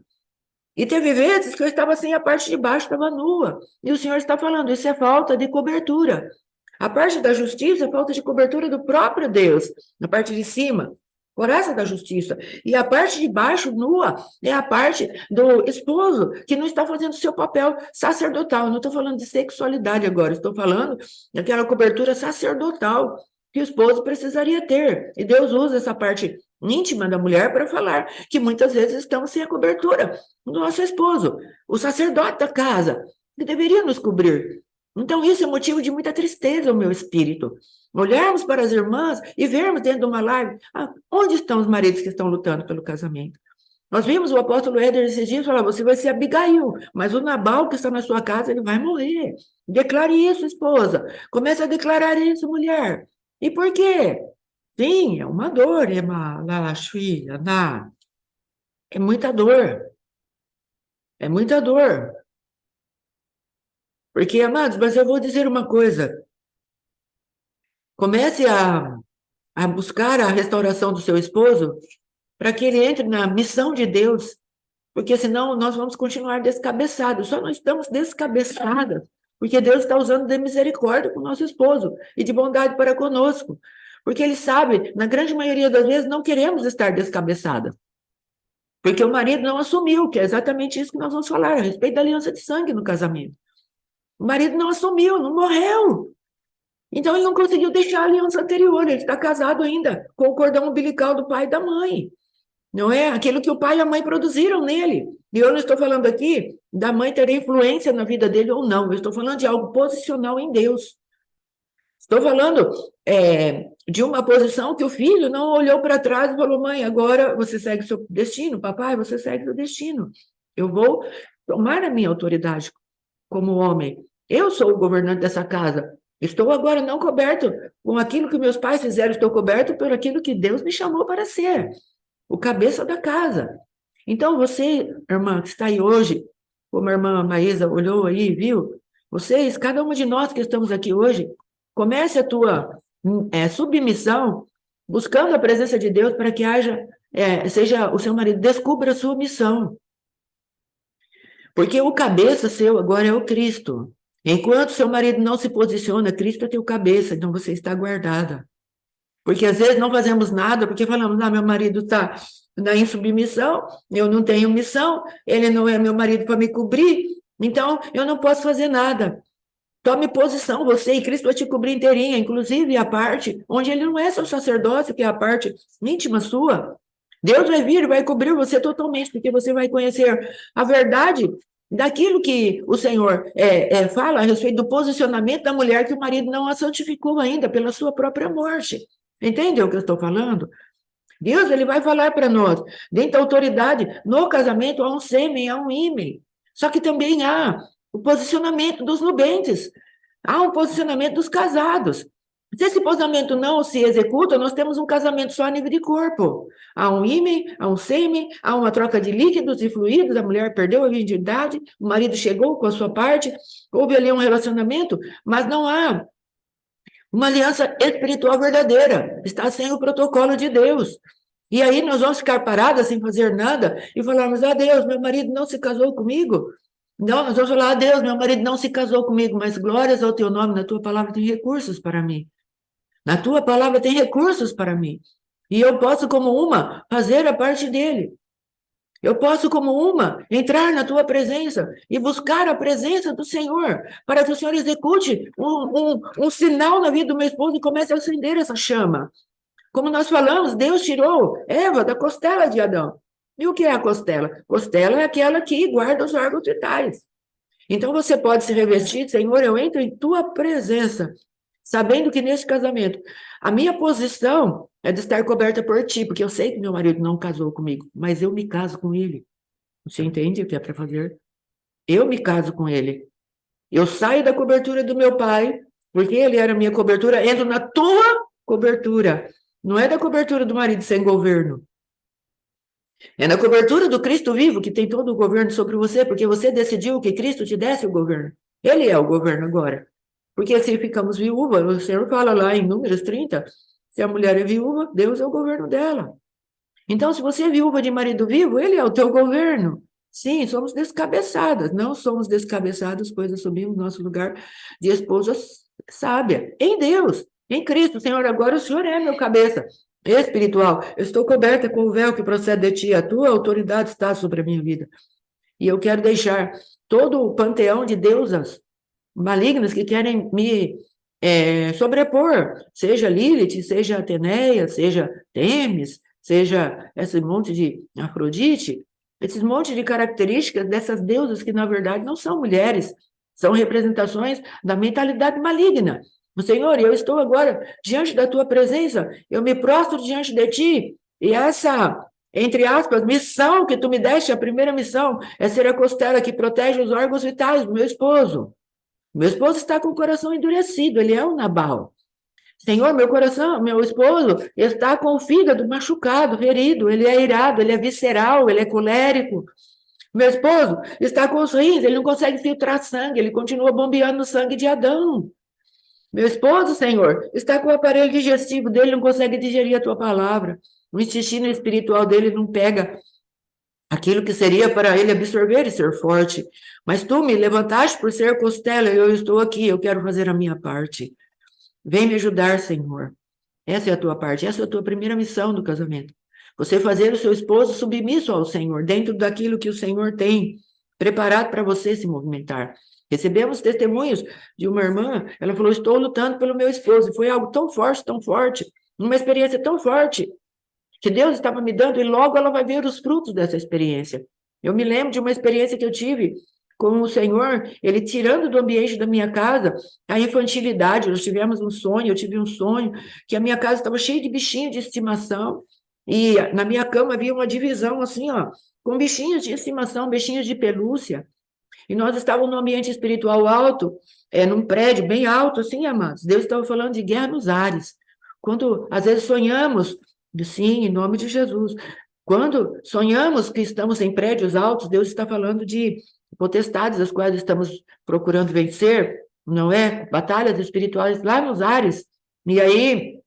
E teve vezes que eu estava sem a parte de baixo, estava nua. E o Senhor está falando, isso é falta de cobertura. A parte da justiça é falta de cobertura do próprio Deus, na parte de cima. Coraça da justiça. E a parte de baixo, nua, é a parte do esposo, que não está fazendo seu papel sacerdotal. Não estou falando de sexualidade agora, estou falando daquela cobertura sacerdotal que o esposo precisaria ter. E Deus usa essa parte íntima da mulher para falar que muitas vezes estamos sem a cobertura do nosso esposo, o sacerdote da casa, que deveria nos cobrir. Então, isso é motivo de muita tristeza ao meu espírito. Olharmos para as irmãs e vermos dentro de uma live, onde estão os maridos que estão lutando pelo casamento? Nós vimos o apóstolo Éder esses dias falar, você vai ser Abigail, mas o Nabal que está na sua casa, ele vai morrer. Declare isso, esposa. Comece a declarar isso, mulher. E por quê? Sim, é uma dor, é muita dor. É muita dor. Porque, amados, mas eu vou dizer uma coisa. Comece a buscar a restauração do seu esposo para que ele entre na missão de Deus, porque senão nós vamos continuar descabeçados. Só não estamos descabeçadas, porque Deus está usando de misericórdia com o nosso esposo e de bondade para conosco. Porque ele sabe, na grande maioria das vezes, não queremos estar descabeçadas. Porque o marido não assumiu, que é exatamente isso que nós vamos falar, a respeito da aliança de sangue no casamento. O marido não assumiu, não morreu. Então, ele não conseguiu deixar a aliança anterior, ele está casado ainda com o cordão umbilical do pai e da mãe. Não é aquilo que o pai e a mãe produziram nele. E eu não estou falando aqui da mãe ter influência na vida dele ou não, eu estou falando de algo posicional em Deus. Estou falando de uma posição que o filho não olhou para trás e falou, mãe, agora você segue o seu destino, papai, você segue o seu destino. Eu vou tomar a minha autoridade como homem. Eu sou o governante dessa casa. Estou agora não coberto com aquilo que meus pais fizeram, estou coberto por aquilo que Deus me chamou para ser, o cabeça da casa. Então, você, irmã, que está aí hoje, como a irmã Maísa olhou aí, viu? Vocês, cada um de nós que estamos aqui hoje, comece a tua submissão, buscando a presença de Deus para que seja o seu marido, descubra a sua missão. Porque o cabeça seu agora é o Cristo. Enquanto seu marido não se posiciona, Cristo é teu cabeça, então você está guardada. Porque às vezes não fazemos nada, porque falamos, meu marido está na insubmissão, eu não tenho missão, ele não é meu marido para me cobrir, então eu não posso fazer nada. Tome posição, você e Cristo vai te cobrir inteirinha, inclusive a parte onde ele não é seu sacerdócio, que é a parte íntima sua. Deus vai vir e vai cobrir você totalmente, porque você vai conhecer a verdade daquilo que o Senhor fala a respeito do posicionamento da mulher que o marido não a santificou ainda pela sua própria morte. Entende o que eu estou falando? Deus, ele vai falar para nós, dentro da autoridade, no casamento há um sêmen, há um ímen. Só que também há o posicionamento dos nubentes, há um posicionamento dos casados. Se esse posicionamento não se executa, nós temos um casamento só a nível de corpo. Há um ímen, há um sêmen, há uma troca de líquidos e fluidos, a mulher perdeu a virgindade, o marido chegou com a sua parte, houve ali um relacionamento, mas não há uma aliança espiritual verdadeira, está sem o protocolo de Deus. E aí nós vamos ficar paradas sem fazer nada e falarmos, Deus, meu marido não se casou comigo. Não, nós vamos falar, Deus, meu marido não se casou comigo, mas glórias ao teu nome, na tua palavra tem recursos para mim. Na tua palavra tem recursos para mim. E eu posso, como uma, fazer a parte dele. Eu posso, como uma, entrar na tua presença e buscar a presença do Senhor, para que o Senhor execute um sinal na vida do meu esposo e comece a acender essa chama. Como nós falamos, Deus tirou Eva da costela de Adão. E o que é a costela? Costela é aquela que guarda os órgãos vitais. Então você pode se revestir, Senhor, eu entro em tua presença, sabendo que nesse casamento, a minha posição é de estar coberta por ti, porque eu sei que meu marido não casou comigo, mas eu me caso com ele. Você entende o que é para fazer? Eu me caso com ele. Eu saio da cobertura do meu pai, porque ele era a minha cobertura, entro na tua cobertura. Não é da cobertura do marido sem governo. É na cobertura do Cristo vivo, que tem todo o governo sobre você, porque você decidiu que Cristo te desse o governo. Ele é o governo agora. Porque se ficamos viúvas, o Senhor fala lá em Números 30, se a mulher é viúva, Deus é o governo dela. Então, se você é viúva de marido vivo, ele é o teu governo. Sim, somos descabeçadas, não somos descabeçadas, pois assumimos nosso lugar de esposa sábia, em Deus. Em Cristo, Senhor, agora o Senhor é meu cabeça espiritual. Eu estou coberta com o véu que procede de ti. A tua autoridade está sobre a minha vida. E eu quero deixar todo o panteão de deusas malignas que querem me sobrepor, seja Lilith, seja Ateneia, seja Temis, seja esse monte de Afrodite, esses monte de características dessas deusas que, na verdade, não são mulheres, são representações da mentalidade maligna. Senhor, eu estou agora diante da tua presença, eu me prostro diante de ti, e essa, entre aspas, missão que tu me deste, a primeira missão, é ser a costela que protege os órgãos vitais do meu esposo. Meu esposo está com o coração endurecido, ele é um Nabal. Senhor, meu esposo está com o fígado machucado, ferido, ele é irado, ele é visceral, ele é colérico. Meu esposo está com os rins, ele não consegue filtrar sangue, ele continua bombeando o sangue de Adão. Meu esposo, Senhor, está com o aparelho digestivo dele, não consegue digerir a tua palavra. O intestino espiritual dele não pega aquilo que seria para ele absorver e ser forte. Mas tu me levantaste por ser costela, eu estou aqui, eu quero fazer a minha parte. Vem me ajudar, Senhor. Essa é a tua parte, essa é a tua primeira missão do casamento. Você fazer o seu esposo submisso ao Senhor, dentro daquilo que o Senhor tem preparado para você se movimentar. Recebemos testemunhos de uma irmã, ela falou, estou lutando pelo meu esposo, e foi algo tão forte, uma experiência tão forte, que Deus estava me dando, e logo ela vai ver os frutos dessa experiência. Eu me lembro de uma experiência que eu tive com o Senhor, ele tirando do ambiente da minha casa a infantilidade. Nós tivemos um sonho, eu tive um sonho, que a minha casa estava cheia de bichinhos de estimação, e na minha cama havia uma divisão assim, ó, com bichinhos de estimação, bichinhos de pelúcia, e nós estávamos num ambiente espiritual alto, num prédio bem alto, assim, amados. Deus estava falando de guerra nos ares. Quando, às vezes, sonhamos, sim, em nome de Jesus, quando sonhamos que estamos em prédios altos, Deus está falando de potestades as quais estamos procurando vencer, não é? Batalhas espirituais lá nos ares. E aí,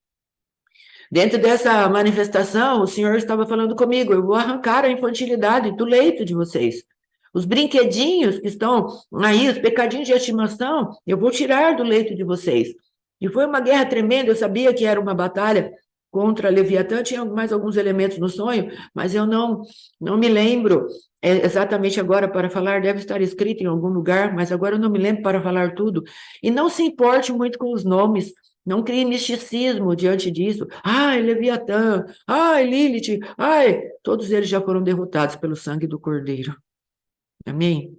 dentro dessa manifestação, o Senhor estava falando comigo, eu vou arrancar a infantilidade do leito de vocês. Os brinquedinhos que estão aí, os pecadinhos de estimação, eu vou tirar do leito de vocês. E foi uma guerra tremenda, eu sabia que era uma batalha contra Leviatã. Tinha mais alguns elementos no sonho, mas eu não me lembro exatamente agora para falar, deve estar escrito em algum lugar, mas agora eu não me lembro para falar tudo. E não se importe muito com os nomes, não crie misticismo diante disso. Ai, Leviatã, ai, Lilith, ai, todos eles já foram derrotados pelo sangue do Cordeiro. Amém?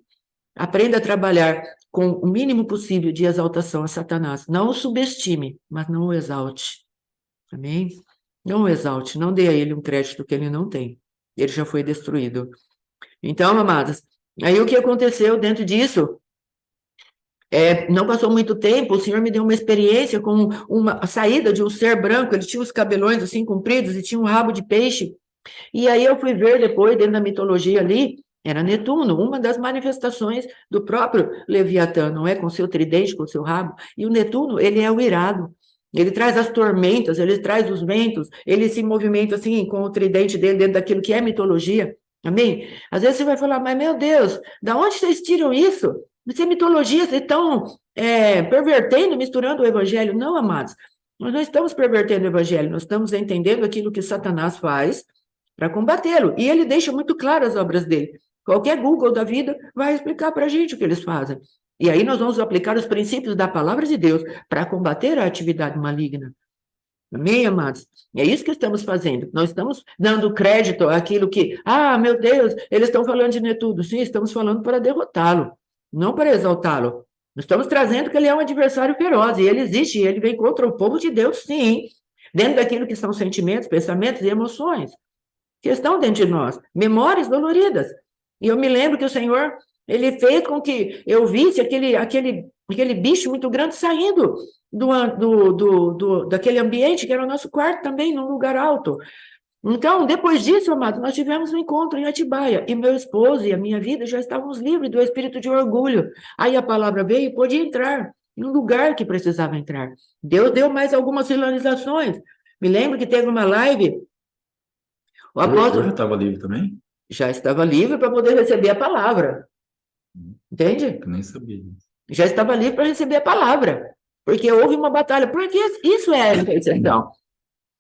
Aprenda a trabalhar com o mínimo possível de exaltação a Satanás. Não o subestime, mas não o exalte. Amém? Não o exalte, não dê a ele um crédito que ele não tem. Ele já foi destruído. Então, amadas, aí o que aconteceu dentro disso? Não passou muito tempo, o Senhor me deu uma experiência com a saída de um ser branco, ele tinha os cabelões assim compridos e tinha um rabo de peixe. E aí eu fui ver depois, dentro da mitologia ali, era Netuno, uma das manifestações do próprio Leviatã, não é? Com seu tridente, com seu rabo. E o Netuno, ele é o irado. Ele traz as tormentas, ele traz os ventos, ele se movimenta assim, com o tridente dele, dentro daquilo que é mitologia. Amém? Às vezes você vai falar, mas meu Deus, da onde vocês tiram isso? Isso é mitologia, vocês estão pervertendo, misturando o evangelho. Não, amados, nós não estamos pervertendo o evangelho, nós estamos entendendo aquilo que Satanás faz para combatê-lo. E ele deixa muito claro as obras dele. Qualquer Google da vida vai explicar para a gente o que eles fazem. E aí nós vamos aplicar os princípios da palavra de Deus para combater a atividade maligna. Amém, amados? É isso que estamos fazendo. Nós estamos dando crédito àquilo que, meu Deus, eles estão falando de Netuno. Sim, estamos falando para derrotá-lo, não para exaltá-lo. Nós estamos trazendo que ele é um adversário feroz, e ele existe, e ele vem contra o povo de Deus, sim, dentro daquilo que são sentimentos, pensamentos e emoções que estão dentro de nós, memórias doloridas. E eu me lembro que o Senhor, ele fez com que eu visse aquele bicho muito grande saindo daquele ambiente que era o nosso quarto também, num lugar alto. Então, depois disso, amados, nós tivemos um encontro em Atibaia, e meu esposo e a minha vida já estávamos livres do espírito de orgulho. Aí a palavra veio e pôde entrar no lugar que precisava entrar. Deus deu mais algumas sinalizações. Me lembro que teve uma live. O apóstolo já estava livre também? Já estava livre para poder receber a palavra. Entende? Eu nem sabia. Já estava livre para receber a palavra. Porque houve uma batalha. Porque isso é a intercessão.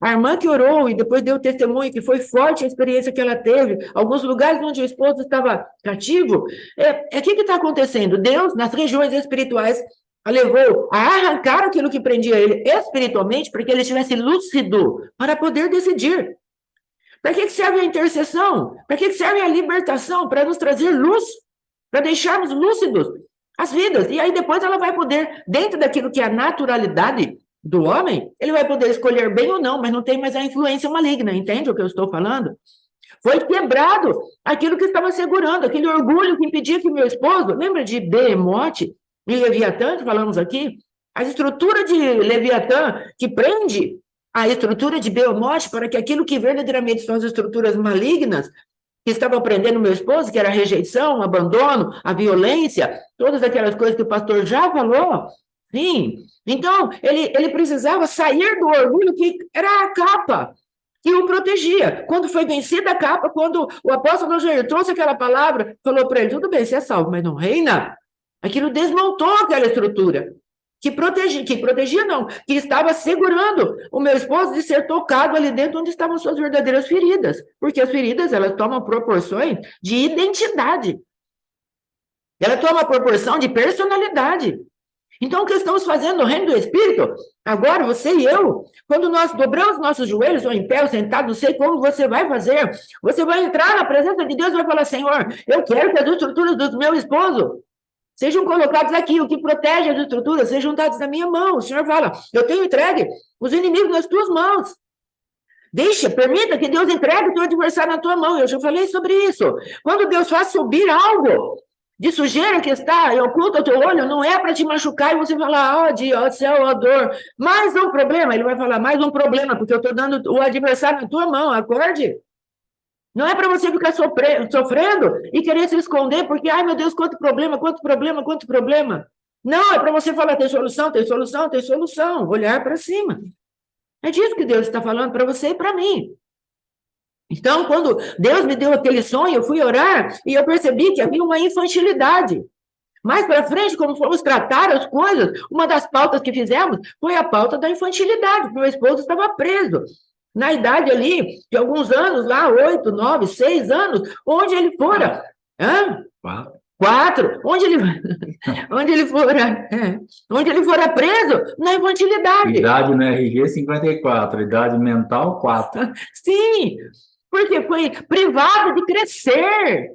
A irmã que orou e depois deu testemunho que foi forte a experiência que ela teve, alguns lugares onde o esposo estava cativo. O que está acontecendo? Deus, nas regiões espirituais, a levou a arrancar aquilo que prendia ele espiritualmente para que ele estivesse lúcido para poder decidir. Para que serve a intercessão? Para que serve a libertação? Para nos trazer luz, para deixarmos lúcidos as vidas. E aí depois ela vai poder, dentro daquilo que é a naturalidade do homem, ele vai poder escolher bem ou não, mas não tem mais a influência maligna, entende o que eu estou falando? Foi quebrado aquilo que estava segurando, aquele orgulho que impedia que meu esposo, lembra de Behemoth e Leviatã, que falamos aqui? A estrutura de Leviatã que prende a estrutura de Behemoth para que aquilo que verdadeiramente são as estruturas malignas que estavam prendendo meu esposo, que era a rejeição, o abandono, a violência, todas aquelas coisas que o pastor já falou, sim. Então, ele precisava sair do orgulho que era a capa que o protegia. Quando foi vencida a capa, quando o apóstolo Jair trouxe aquela palavra, falou para ele, tudo bem, você é salvo, mas não reina. Aquilo desmontou aquela estrutura. Que protegia não, que estava segurando o meu esposo de ser tocado ali dentro onde estavam suas verdadeiras feridas, porque as feridas, elas tomam proporções de identidade, ela toma proporção de personalidade. Então, o que estamos fazendo no reino do Espírito, agora você e eu, quando nós dobramos nossos joelhos, ou em pé, ou sentado, não sei como você vai fazer, você vai entrar na presença de Deus e vai falar, Senhor, eu quero que as estruturas do meu esposo sejam colocados aqui, o que protege as estruturas, sejam dados na minha mão. O Senhor fala, eu tenho entregue os inimigos nas tuas mãos. Permita que Deus entregue o teu adversário na tua mão. Eu já falei sobre isso. Quando Deus faz subir algo de sujeira que está e oculta o teu olho, não é para te machucar e você falar, ó céu, ó dor. Mais um problema, ele vai falar, mais um problema, porque eu estou dando o adversário na tua mão, acorde. Não é para você ficar sofrendo e querer se esconder, porque, ai meu Deus, quanto problema, quanto problema, quanto problema. Não, é para você falar, tem solução, tem solução, tem solução, olhar para cima. É disso que Deus está falando para você e para mim. Então, quando Deus me deu aquele sonho, eu fui orar e eu percebi que havia uma infantilidade. Mais para frente, como fomos tratar as coisas, uma das pautas que fizemos foi a pauta da infantilidade, porque meu esposo estava preso. na idade ali de alguns anos, lá, 8, 9, 6 anos, onde ele fora. 4, onde ele fora preso, na infantilidade. Idade no RG 54, idade mental 4. Sim, porque foi privado de crescer.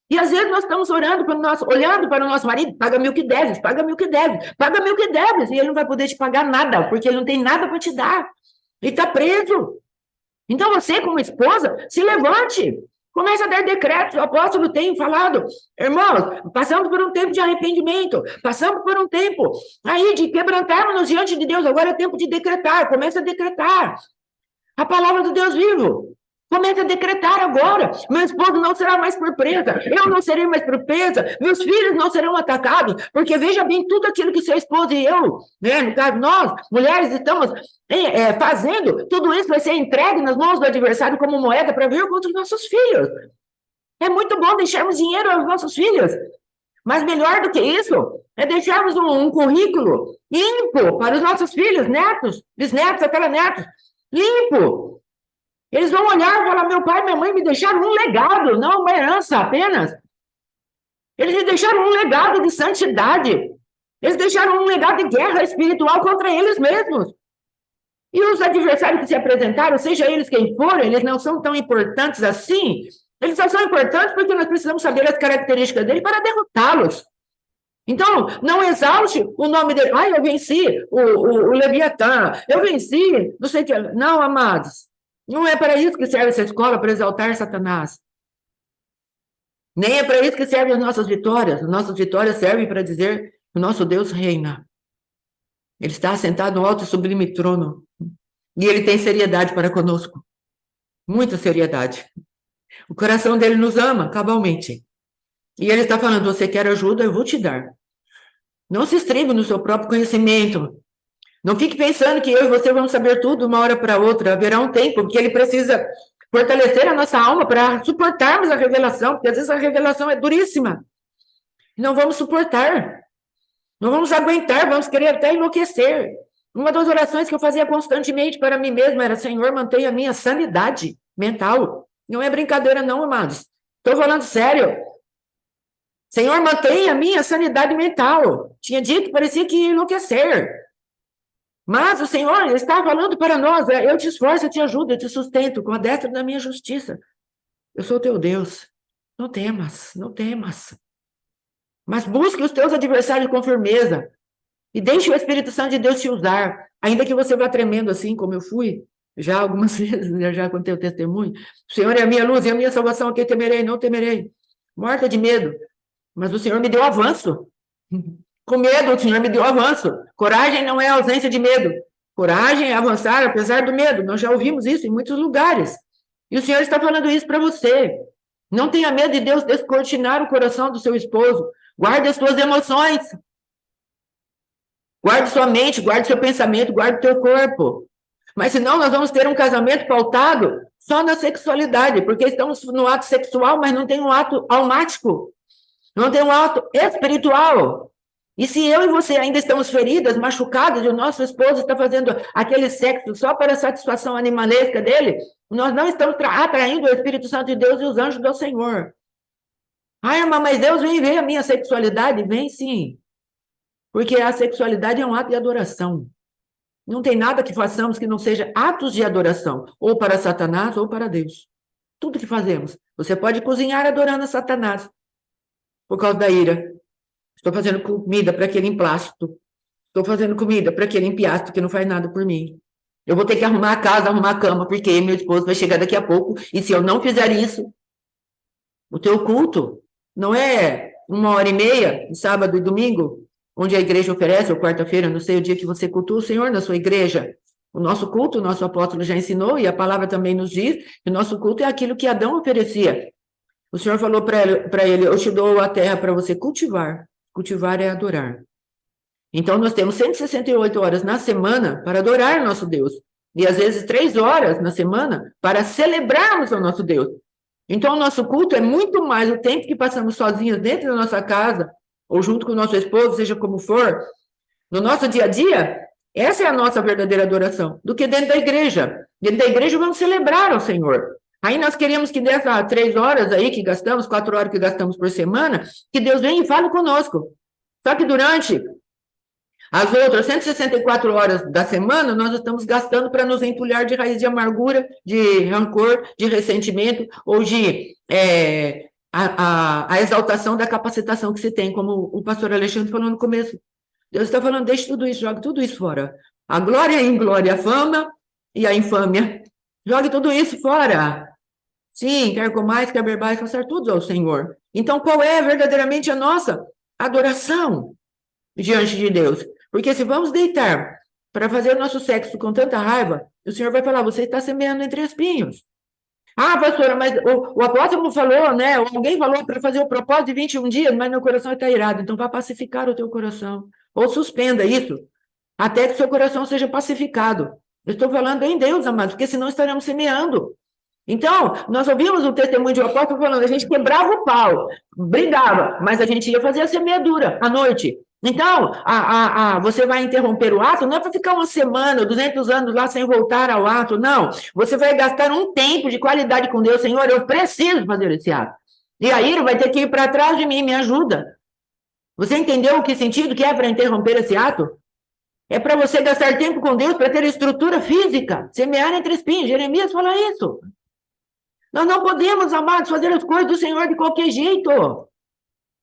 E às vezes nós estamos olhando para o nosso marido, paga-me o que deves, paga-me o que deves, paga-me o que deves, e ele não vai poder te pagar nada, porque ele não tem nada para te dar. Ele está preso. Então você, como esposa, se levante. Comece a dar decretos. O apóstolo tem falado, irmãos, passamos por um tempo de arrependimento, passamos por um tempo aí de quebrantarmos diante de Deus. Agora é tempo de decretar. Comece a decretar a palavra do Deus vivo. Comece a decretar agora. Meu esposo não será mais presa. Eu não serei mais presa. Meus filhos não serão atacados. Porque veja bem, tudo aquilo que seu esposo e eu, né, no caso nós, mulheres, estamos fazendo, tudo isso vai ser entregue nas mãos do adversário como moeda para vir contra os nossos filhos. É muito bom deixarmos dinheiro aos nossos filhos. Mas melhor do que isso, é deixarmos um currículo limpo para os nossos filhos, netos, bisnetos, tataranetos. Limpo. Eles vão olhar e falar, meu pai e minha mãe me deixaram um legado, não uma herança apenas. Eles me deixaram um legado de santidade. Eles deixaram um legado de guerra espiritual contra eles mesmos. E os adversários que se apresentaram, seja eles quem forem, eles não são tão importantes assim. Eles só são importantes porque nós precisamos saber as características dele para derrotá-los. Então, não exalte o nome dele. Eu venci o Leviatã, eu venci, não sei o que. Não, amados. Não é para isso que serve essa escola, para exaltar Satanás. Nem é para isso que servem as nossas vitórias. As nossas vitórias servem para dizer que o nosso Deus reina. Ele está assentado no alto e sublime trono. E ele tem seriedade para conosco. Muita seriedade. O coração dele nos ama cabalmente. E ele está falando, você quer ajuda? Eu vou te dar. Não se estribe no seu próprio conhecimento. Não fique pensando que eu e você vamos saber tudo de uma hora para outra. Haverá um tempo, porque ele precisa fortalecer a nossa alma para suportarmos a revelação, porque às vezes a revelação é duríssima. Não vamos suportar. Não vamos aguentar, vamos querer até enlouquecer. Uma das orações que eu fazia constantemente para mim mesma era, Senhor, mantenha a minha sanidade mental. Não é brincadeira não, amados. Estou falando sério. Senhor, mantenha a minha sanidade mental. Tinha dito, parecia que ia enlouquecer. Mas o Senhor está falando para nós, eu te esforço, eu te ajudo, eu te sustento com a destra da minha justiça. Eu sou teu Deus. Não temas, não temas. Mas busque os teus adversários com firmeza e deixe o Espírito Santo de Deus te usar, ainda que você vá tremendo assim, como eu fui, já algumas vezes, já contei o testemunho. O Senhor é a minha luz e a minha salvação, a quem temerei, não temerei. Morta de medo. Mas o Senhor me deu avanço. Com medo, o Senhor me deu avanço. Coragem não é ausência de medo. Coragem é avançar apesar do medo. Nós já ouvimos isso em muitos lugares. E o Senhor está falando isso para você. Não tenha medo de Deus descortinar o coração do seu esposo. Guarde as suas emoções. Guarde sua mente, guarde seu pensamento, guarde teu corpo. Mas senão nós vamos ter um casamento pautado só na sexualidade, porque estamos no ato sexual, mas não tem um ato almático. Não tem um ato espiritual. E se eu e você ainda estamos feridas, machucadas, e o nosso esposo está fazendo aquele sexo só para a satisfação animalesca dele, nós não estamos atraindo o Espírito Santo de Deus e os anjos do Senhor. Irmã, mas Deus vem ver a minha sexualidade? Vem sim. Porque a sexualidade é um ato de adoração. Não tem nada que façamos que não seja atos de adoração, ou para Satanás ou para Deus. Tudo que fazemos. Você pode cozinhar adorando a Satanás, por causa da ira. Estou fazendo comida para aquele emplástico. Estou fazendo comida para aquele empiastro que não faz nada por mim. Eu vou ter que arrumar a casa, arrumar a cama, porque meu esposo vai chegar daqui a pouco, e se eu não fizer isso, o teu culto não é 1h30, sábado e domingo, onde a igreja oferece, ou quarta-feira, não sei o dia que você cultua o Senhor na sua igreja. O nosso culto, o nosso apóstolo já ensinou, e a palavra também nos diz, que o nosso culto é aquilo que Adão oferecia. O Senhor falou para ele, eu te dou a terra para você cultivar. Cultivar é adorar. Então, nós temos 168 horas na semana para adorar nosso Deus. E, às vezes, 3 horas na semana para celebrarmos o nosso Deus. Então, o nosso culto é muito mais o tempo que passamos sozinhos dentro da nossa casa, ou junto com o nosso esposo, seja como for, no nosso dia a dia, essa é a nossa verdadeira adoração, do que dentro da igreja. Dentro da igreja vamos celebrar ao Senhor. Aí nós queremos que dessas 3 horas aí que gastamos, 4 horas que gastamos por semana, que Deus venha e fale conosco. Só que durante as outras 164 horas da semana, nós estamos gastando para nos entulhar de raiz de amargura, de rancor, de ressentimento, ou de a exaltação da capacitação que se tem, como o pastor Alexandre falou no começo. Deus está falando, deixe tudo isso, jogue tudo isso fora. A glória e a inglória, a fama e a infâmia. Jogue tudo isso fora. Sim, quer comais, quer bebais, façar tudo ao Senhor. Então, qual é verdadeiramente a nossa adoração diante de Deus? Porque se vamos deitar para fazer o nosso sexo com tanta raiva, o Senhor vai falar, você está semeando entre espinhos. Ah, pastora, mas o apóstolo falou, né? Alguém falou para fazer o propósito de 21 dias, mas meu coração está irado. Então, vá pacificar o teu coração. Ou suspenda isso, até que o seu coração seja pacificado. Eu estou falando em Deus, amados, porque senão estaremos semeando. Então, nós ouvimos o testemunho de um apóstolo falando, a gente quebrava o pau, brigava, mas a gente ia fazer a semeadura à noite. Então, você vai interromper o ato, não é para ficar uma semana, 200 anos lá sem voltar ao ato, não. Você vai gastar um tempo de qualidade com Deus, Senhor, eu preciso fazer esse ato. E aí ele vai ter que ir para trás de mim, me ajuda. Você entendeu o que sentido que é para interromper esse ato? É para você gastar tempo com Deus, para ter estrutura física, semear entre espinhos. Jeremias fala isso. Nós não podemos, amados, fazer as coisas do Senhor de qualquer jeito.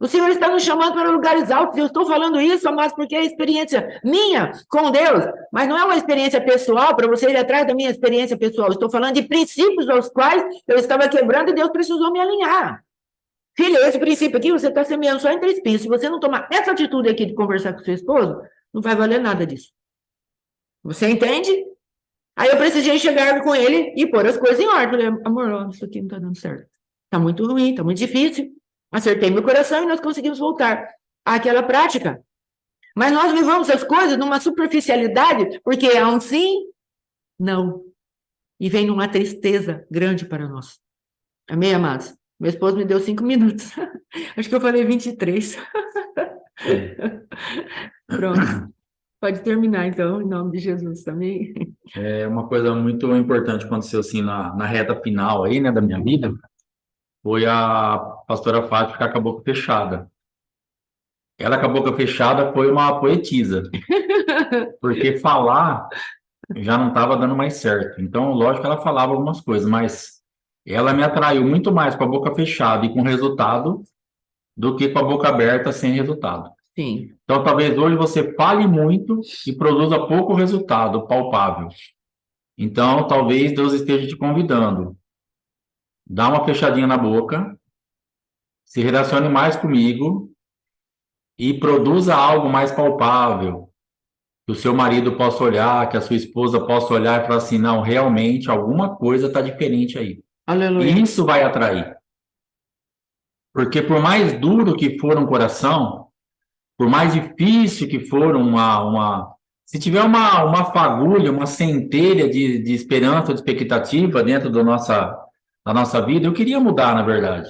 O Senhor está nos chamando para lugares altos. Eu estou falando isso, amados, porque é a experiência minha com Deus. Mas não é uma experiência pessoal, para você ir atrás da minha experiência pessoal. Eu estou falando de princípios aos quais eu estava quebrando e Deus precisou me alinhar. Filha, esse princípio aqui, você está semeando só entre espinhos. Se você não tomar essa atitude aqui de conversar com seu esposo, não vai valer nada disso. Você entende? Aí eu precisei chegar com ele e pôr as coisas em ordem. Falei, amor, isso aqui não está dando certo. Está muito ruim, está muito difícil. Acertei meu coração e nós conseguimos voltar àquela prática. Mas nós levamos as coisas numa superficialidade, porque há um sim, não. E vem numa tristeza grande para nós. Amém, amados? Meu esposo me deu 5 minutos. Acho que eu falei 23. Pronto. Pode terminar, então, em nome de Jesus também. É uma coisa muito importante que aconteceu assim na reta final aí, né, da minha vida, foi a pastora Fátima ficar com a boca fechada. Ela com a boca fechada foi uma poetisa, porque falar já não estava dando mais certo. Então, lógico que ela falava algumas coisas, mas ela me atraiu muito mais com a boca fechada e com resultado do que com a boca aberta sem resultado. Sim. Então, talvez hoje você fale muito e produza pouco resultado palpável. Então, talvez Deus esteja te convidando. Dá uma fechadinha na boca, se relacione mais comigo e produza algo mais palpável. Que o seu marido possa olhar, que a sua esposa possa olhar e falar assim, não, realmente alguma coisa está diferente aí. Aleluia. E isso vai atrair. Porque por mais duro que for um coração, por mais difícil que for se tiver uma fagulha, uma centelha de esperança, de expectativa dentro da nossa vida, eu queria mudar, na verdade.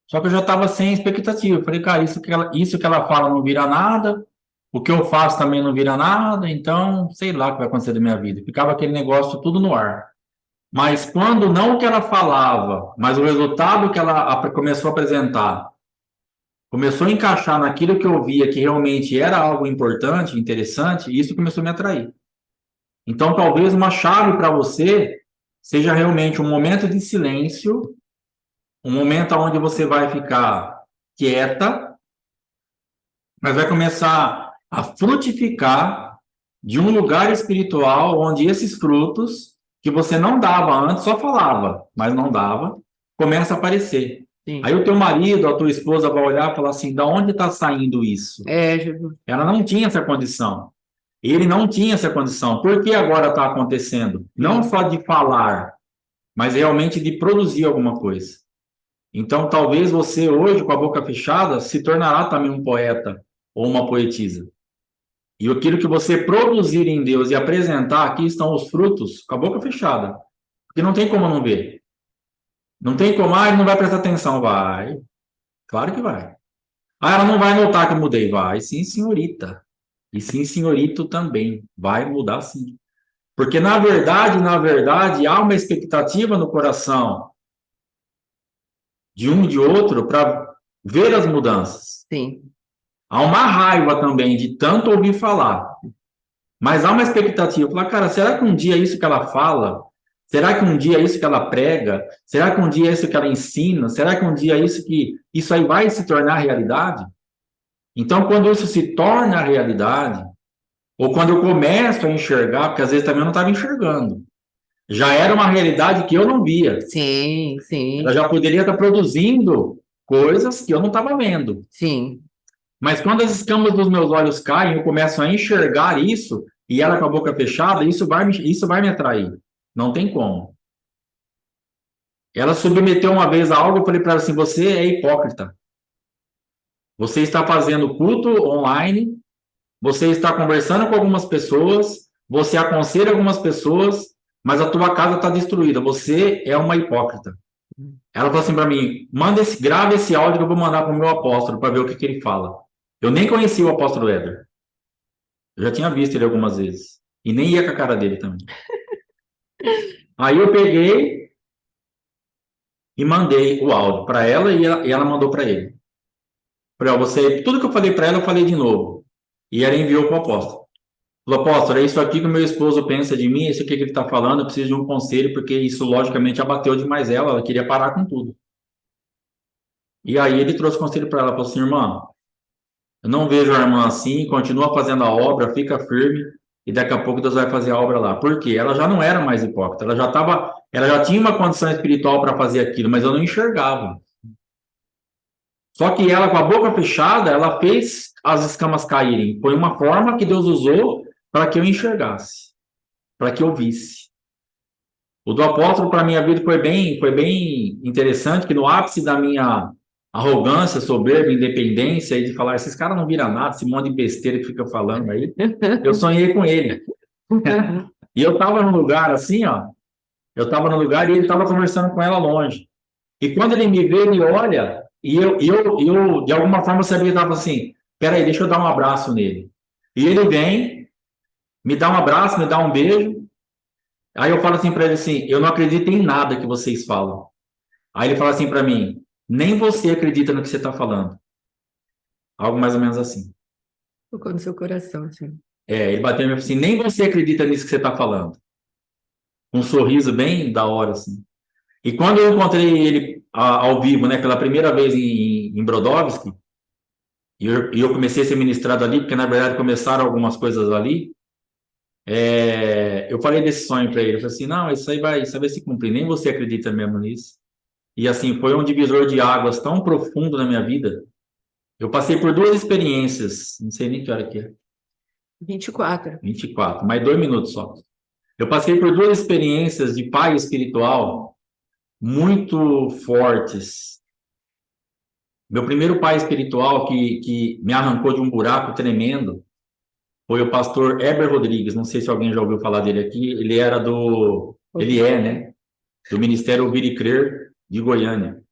Só que eu já estava sem expectativa. Eu falei, cara, isso que ela fala não vira nada, o que eu faço também não vira nada, então sei lá o que vai acontecer da minha vida. Ficava aquele negócio tudo no ar. Mas quando não o que ela falava, mas o resultado que ela começou a apresentar, começou a encaixar naquilo que eu via que realmente era algo importante, interessante, e isso começou a me atrair. Então, talvez uma chave para você seja realmente um momento de silêncio, um momento onde você vai ficar quieta, mas vai começar a frutificar de um lugar espiritual onde esses frutos que você não dava antes, só falava, mas não dava, começa a aparecer. Sim. Aí o teu marido, a tua esposa vai olhar e falar assim, da onde está saindo isso? Jesus. Ela não tinha essa condição. Ele não tinha essa condição. Por que agora está acontecendo? Não só de falar, mas realmente de produzir alguma coisa. Então, talvez você hoje, com a boca fechada, se tornará também um poeta ou uma poetisa. E aquilo que você produzir em Deus e apresentar, aqui estão os frutos, com a boca fechada. Porque não tem como não ver. Não tem como, ele não vai prestar atenção. Vai. Claro que vai. Ela não vai notar que eu mudei. Vai, sim, senhorita. E sim, senhorito também. Vai mudar, sim. Porque, na verdade, há uma expectativa no coração de um e de outro para ver as mudanças. Sim. Há uma raiva também de tanto ouvir falar. Mas há uma expectativa. Falar, cara, será que um dia isso que ela fala? Será que um dia isso que ela prega? Será que um dia isso que ela ensina? Será que um dia isso aí vai se tornar realidade? Então, quando isso se torna realidade, ou quando eu começo a enxergar, porque às vezes também eu não estava enxergando, já era uma realidade que eu não via. Sim, sim. Ela já poderia estar produzindo coisas que eu não estava vendo. Sim. Mas quando as escamas dos meus olhos caem, eu começo a enxergar isso, e ela com a boca fechada, isso vai me atrair. Não tem como. Ela submeteu uma vez a algo, eu falei para ela assim: você é hipócrita. Você está fazendo culto online, você está conversando com algumas pessoas, você aconselha algumas pessoas, mas a tua casa está destruída. Você é uma hipócrita. Ela falou assim para mim: grava esse áudio que eu vou mandar para o meu apóstolo para ver o que ele fala. Eu nem conhecia o apóstolo Éder. Eu já tinha visto ele algumas vezes. E nem ia com a cara dele também. Aí eu peguei e mandei o áudio para ela e ela mandou para ele. Falei, ó, tudo que eu falei para ela, eu falei de novo. E ela enviou para o apóstolo. Falou, apóstolo, é isso aqui que o meu esposo pensa de mim, isso aqui que ele está falando, eu preciso de um conselho, porque isso logicamente abateu demais ela queria parar com tudo. E aí ele trouxe conselho para ela, falou assim, irmã, eu não vejo a irmã assim, continua fazendo a obra, fica firme, e daqui a pouco Deus vai fazer a obra lá. Por quê? Ela já não era mais hipócrita, ela já tinha uma condição espiritual para fazer aquilo, mas eu não enxergava. Só que ela, com a boca fechada, ela fez as escamas caírem. Foi uma forma que Deus usou para que eu enxergasse, para que eu visse. O do apóstolo, para a minha vida, foi bem interessante, que no ápice da minha arrogância, soberba, independência, e de falar, esses caras não viram nada, esse monte de besteira que fica falando aí, eu sonhei com ele. E eu estava num lugar assim, ó, eu estava num lugar e ele estava conversando com ela longe. E quando ele me vê, ele olha, e eu de alguma forma sabia que estava assim, peraí, deixa eu dar um abraço nele. E ele vem, me dá um abraço, me dá um beijo. Aí eu falo assim para ele assim, eu não acredito em nada que vocês falam. Aí ele fala assim para mim, nem você acredita no que você está falando. Algo mais ou menos assim. Tocou no seu coração, sim. Ele bateu e me falou assim, nem você acredita nisso que você está falando. Um sorriso bem da hora, assim. E quando eu encontrei ele ao vivo, né, pela primeira vez em Brodowski, e eu comecei a ser ministrado ali, porque na verdade começaram algumas coisas ali, eu falei desse sonho para ele, eu falei assim, não, isso aí vai se cumprir, nem você acredita mesmo nisso. E assim, foi um divisor de águas tão profundo na minha vida. Eu passei por duas experiências, não sei nem que hora que é. 24. 24, mais 2 minutos só. Eu passei por duas experiências de pai espiritual muito fortes. Meu primeiro pai espiritual que me arrancou de um buraco tremendo foi o pastor Heber Rodrigues. Não sei se alguém já ouviu falar dele aqui. Ele é, né? Do Ministério Ouvir e Crer de Goiânia.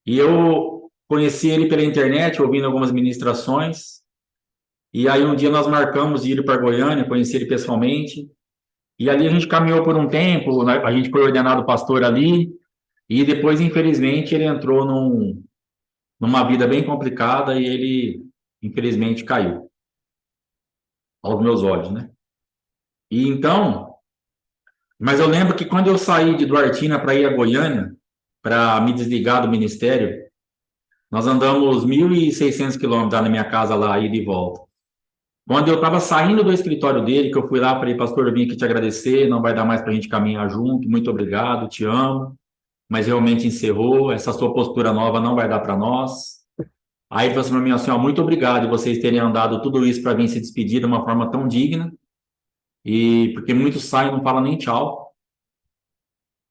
E eu conheci ele pela internet, ouvindo algumas ministrações. E aí um dia nós marcamos de ir para Goiânia, conheci ele pessoalmente. E ali a gente caminhou por um tempo, a gente foi ordenado pastor ali. E depois, infelizmente, ele entrou numa vida bem complicada e ele, infelizmente, caiu aos meus olhos, né? E então, mas eu lembro que quando eu saí de Duartina para ir a Goiânia, para me desligar do ministério, nós andamos 1.600 quilômetros da minha casa lá, ida e volta. Quando eu estava saindo do escritório dele, que eu fui lá, falei, pastor, eu vim aqui te agradecer, não vai dar mais para a gente caminhar junto, muito obrigado, te amo, mas realmente encerrou, essa sua postura nova não vai dar para nós. Aí ele falou assim para mim, assim, ó, muito obrigado de vocês terem andado tudo isso para vir se despedir de uma forma tão digna, e porque muitos saem e não falam nem tchau.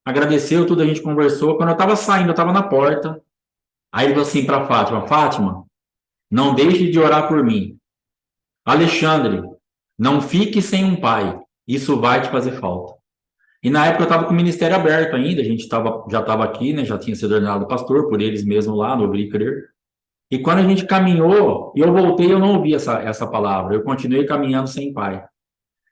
Agradeceu tudo, a gente conversou. Quando eu estava saindo, eu estava na porta. Aí ele falou assim para Fátima, Fátima, não deixe de orar por mim. Alexandre, não fique sem um pai, isso vai te fazer falta. E na época eu estava com o ministério aberto ainda, a gente já estava aqui, né, já tinha sido ordenado pastor por eles mesmos lá no Ouvir e Crer. E quando a gente caminhou, e eu voltei, eu não ouvi essa palavra. Eu continuei caminhando sem pai.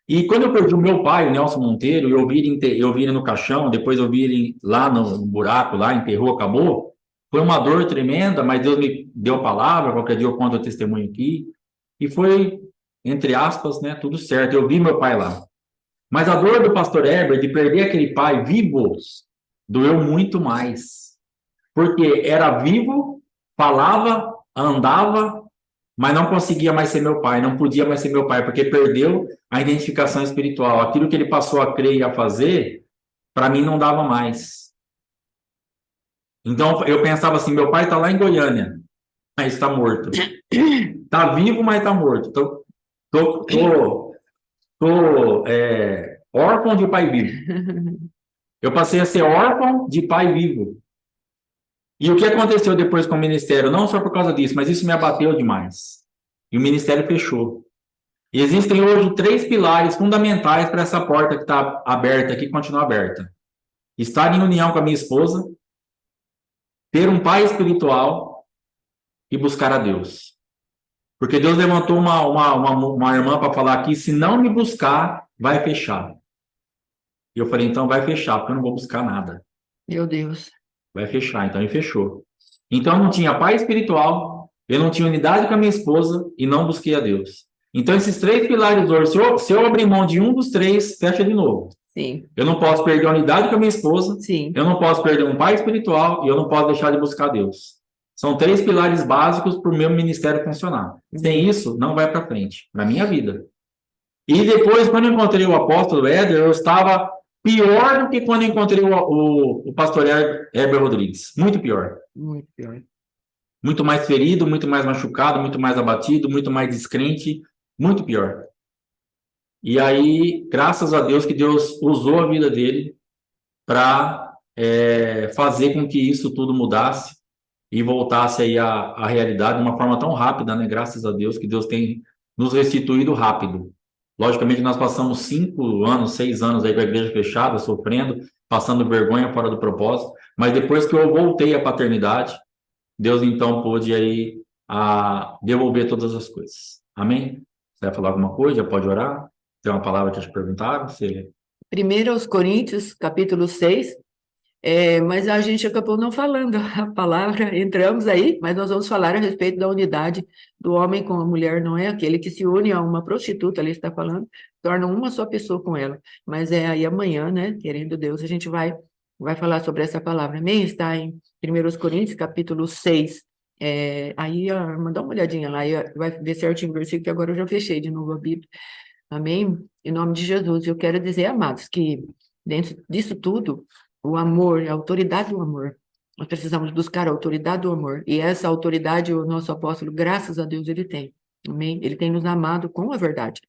E quando eu perdi o meu pai, o Nelson Monteiro, eu vi ele no caixão, depois eu vi ele lá no buraco, lá, enterrou, acabou. Foi uma dor tremenda, mas Deus me deu a palavra, qualquer dia eu conto o testemunho aqui. E foi, entre aspas, né, tudo certo. Eu vi meu pai lá. Mas a dor do pastor Herbert de perder aquele pai vivo doeu muito mais. Porque era vivo, falava, andava, mas não conseguia mais ser meu pai, não podia mais ser meu pai, porque perdeu a identificação espiritual. Aquilo que ele passou a crer e a fazer, para mim não dava mais. Então eu pensava assim: meu pai está lá em Goiânia, mas está morto. Está vivo, mas está morto. Tô órfão de pai vivo. Eu passei a ser órfão de pai vivo. E o que aconteceu depois com o ministério? Não só por causa disso, mas isso me abateu demais. E o ministério fechou. E existem hoje 3 pilares fundamentais para essa porta que está aberta aqui continuar aberta: estar em união com a minha esposa, ter um pai espiritual e buscar a Deus. Porque Deus levantou uma irmã para falar aqui: se não me buscar, vai fechar. E eu falei: então vai fechar, porque eu não vou buscar nada. Meu Deus. Vai fechar, então ele fechou. Então eu não tinha pai espiritual, eu não tinha unidade com a minha esposa e não busquei a Deus. Então esses 3 pilares hoje, se eu abrir mão de um dos 3, fecha de novo. Sim. Eu não posso perder a unidade com a minha esposa, Sim. eu não posso perder um pai espiritual e eu não posso deixar de buscar Deus. São 3 pilares básicos para o meu ministério funcionar. Sem isso, não vai para frente, na minha vida. E depois, quando eu encontrei o apóstolo Éder, eu estava pior do que quando eu encontrei o pastor Heber Rodrigues. Muito pior. Muito pior. Muito mais ferido, muito mais machucado, muito mais abatido, muito mais descrente, muito pior. E aí, graças a Deus que Deus usou a vida dele para fazer com que isso tudo mudasse e voltasse aí à realidade de uma forma tão rápida, né? Graças a Deus que Deus tem nos restituído rápido. Logicamente, nós passamos 5 anos, 6 anos aí com a igreja fechada, sofrendo, passando vergonha fora do propósito, mas depois que eu voltei à paternidade, Deus então pôde aí devolver todas as coisas. Amém? Você vai falar alguma coisa? Já pode orar? Tem uma palavra que eu te perguntaram? Você... 1 Coríntios, capítulo 6, mas a gente acabou não falando a palavra, entramos aí, mas nós vamos falar a respeito da unidade do homem com a mulher, não é aquele que se une a uma prostituta, ali está falando, torna uma só pessoa com ela, mas é aí amanhã, né, querendo Deus, a gente vai falar sobre essa palavra, amém? Está em 1 Coríntios, capítulo 6, aí, dá uma olhadinha lá, vai ver certinho o versículo, que agora eu já fechei de novo a Bíblia, amém? Em nome de Jesus, eu quero dizer, amados, que dentro disso tudo, o amor, a autoridade do amor. Nós precisamos buscar a autoridade do amor. E essa autoridade, o nosso apóstolo, graças a Deus, ele tem. Amém? Ele tem nos amado com a verdade.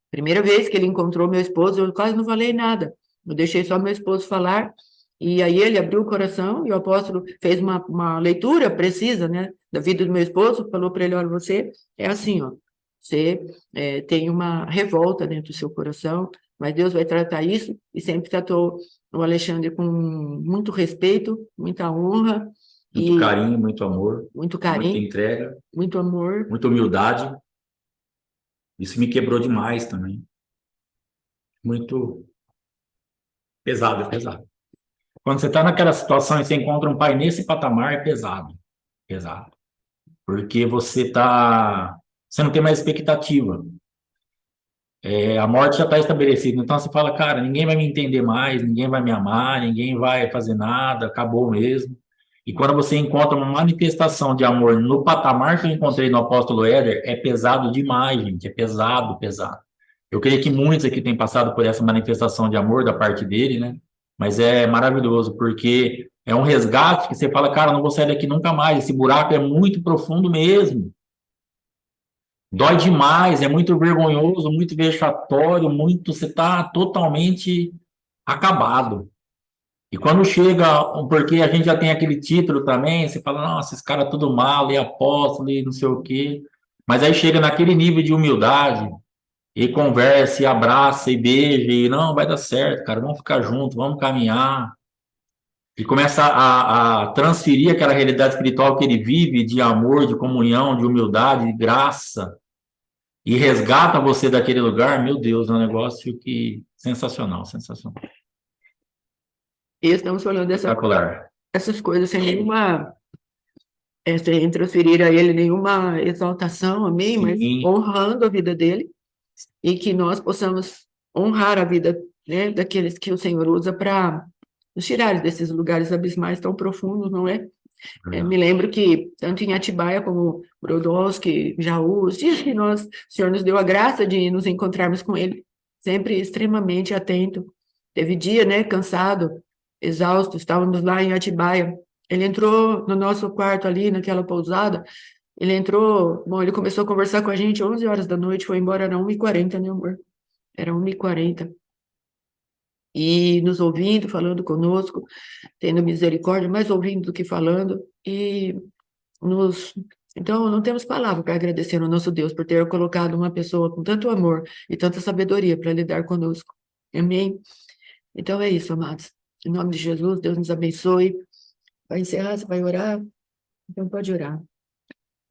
Primeira vez que ele encontrou meu esposo, eu quase não falei nada. Eu deixei só meu esposo falar. E aí ele abriu o coração e o apóstolo fez uma leitura precisa, né, da vida do meu esposo. Falou para ele: olha, você é assim, ó. Você tem uma revolta dentro do seu coração, mas Deus vai tratar isso, e sempre tratou o Alexandre com muito respeito, muita honra. Muito carinho, muito amor. Muito carinho. Muita entrega. Muito amor. Muita humildade. Isso me quebrou demais também. Muito pesado, é pesado. Quando você está naquela situação e você encontra um pai nesse patamar, é pesado. Pesado. Porque você não tem mais expectativa. A morte já está estabelecida. Então você fala: cara, ninguém vai me entender mais, ninguém vai me amar, ninguém vai fazer nada, acabou mesmo. E quando você encontra uma manifestação de amor no patamar que eu encontrei no apóstolo Éder, é pesado demais, gente. É pesado, pesado. Eu creio que muitos aqui têm passado por essa manifestação de amor da parte dele, né? Mas é maravilhoso, porque é um resgate que você fala: cara, não vou sair daqui nunca mais. Esse buraco é muito profundo mesmo. Dói demais, é muito vergonhoso, muito vexatório, você está totalmente acabado. E quando chega, porque a gente já tem aquele título também, você fala: nossa, esse cara é tudo malo, e apóstolo, e não sei o quê. Mas aí chega naquele nível de humildade, e conversa, e abraça, e beija, e não, vai dar certo, cara, vamos ficar juntos, vamos caminhar. E começa a transferir aquela realidade espiritual que ele vive, de amor, de comunhão, de humildade, de graça. e resgata você daquele lugar, meu Deus, é um negócio que sensacional, sensacional. E estamos falando Espetacular. essas coisas sem nenhuma, sem transferir a ele nenhuma exaltação, amém? Mas Sim. honrando a vida dele e que nós possamos honrar a vida, né, daqueles que o Senhor usa para nos tirar desses lugares abismais tão profundos, não é? Me lembro que, tanto em Atibaia como Brodowski, Jaú, os dias que o Senhor nos deu a graça de nos encontrarmos com ele, sempre extremamente atento. Teve dia, né, cansado, exausto, estávamos lá em Atibaia. Ele entrou no nosso quarto ali, naquela pousada, ele entrou, bom, ele começou a conversar com a gente 11 horas da noite, foi embora, era 1h40, né, amor? Era 1h40. E nos ouvindo, falando conosco, tendo misericórdia, mais ouvindo do que falando, e nos... Então, não temos palavra para agradecer ao nosso Deus por ter colocado uma pessoa com tanto amor e tanta sabedoria para lidar conosco. Amém? Então é isso, amados. Em nome de Jesus, Deus nos abençoe. Vai encerrar, você vai orar? Então pode orar.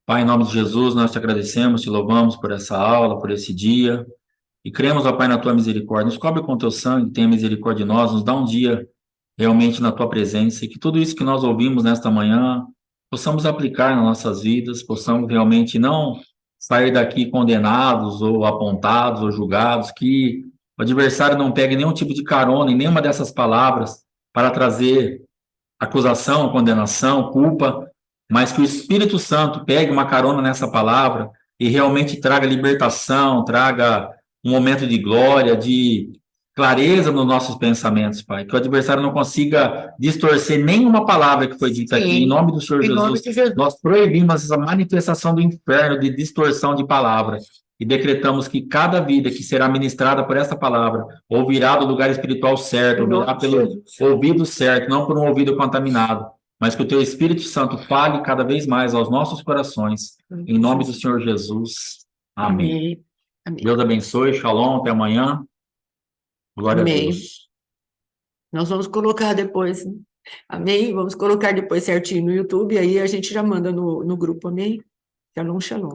Pai, em nome de Jesus, nós te agradecemos, te louvamos por essa aula, por esse dia, e cremos, ó Pai, na tua misericórdia. Nos cobre com teu sangue, tenha misericórdia de nós, nos dá um dia realmente na tua presença, e que tudo isso que nós ouvimos nesta manhã, possamos aplicar nas nossas vidas, possamos realmente não sair daqui condenados, ou apontados, ou julgados, que o adversário não pegue nenhum tipo de carona em nenhuma dessas palavras para trazer acusação, condenação, culpa, mas que o Espírito Santo pegue uma carona nessa palavra e realmente traga libertação, traga um momento de glória, de clareza nos nossos pensamentos, Pai. Que o adversário não consiga distorcer nenhuma palavra que foi dita aqui. Em nome do Senhor Jesus, nós proibimos essa manifestação do inferno de distorção de palavra e decretamos que cada vida que será ministrada por essa palavra ouvirá do lugar espiritual certo, ouvirá pelo ouvido certo, não por um ouvido contaminado, mas que o teu Espírito Santo fale cada vez mais aos nossos corações, em nome do Senhor Jesus. Amém. Amém. Deus abençoe, shalom, até amanhã. Glória Amém. a Deus. Nós vamos colocar depois, amém? Vamos colocar depois certinho no YouTube, aí a gente já manda no grupo, amém? Shalom, shalom.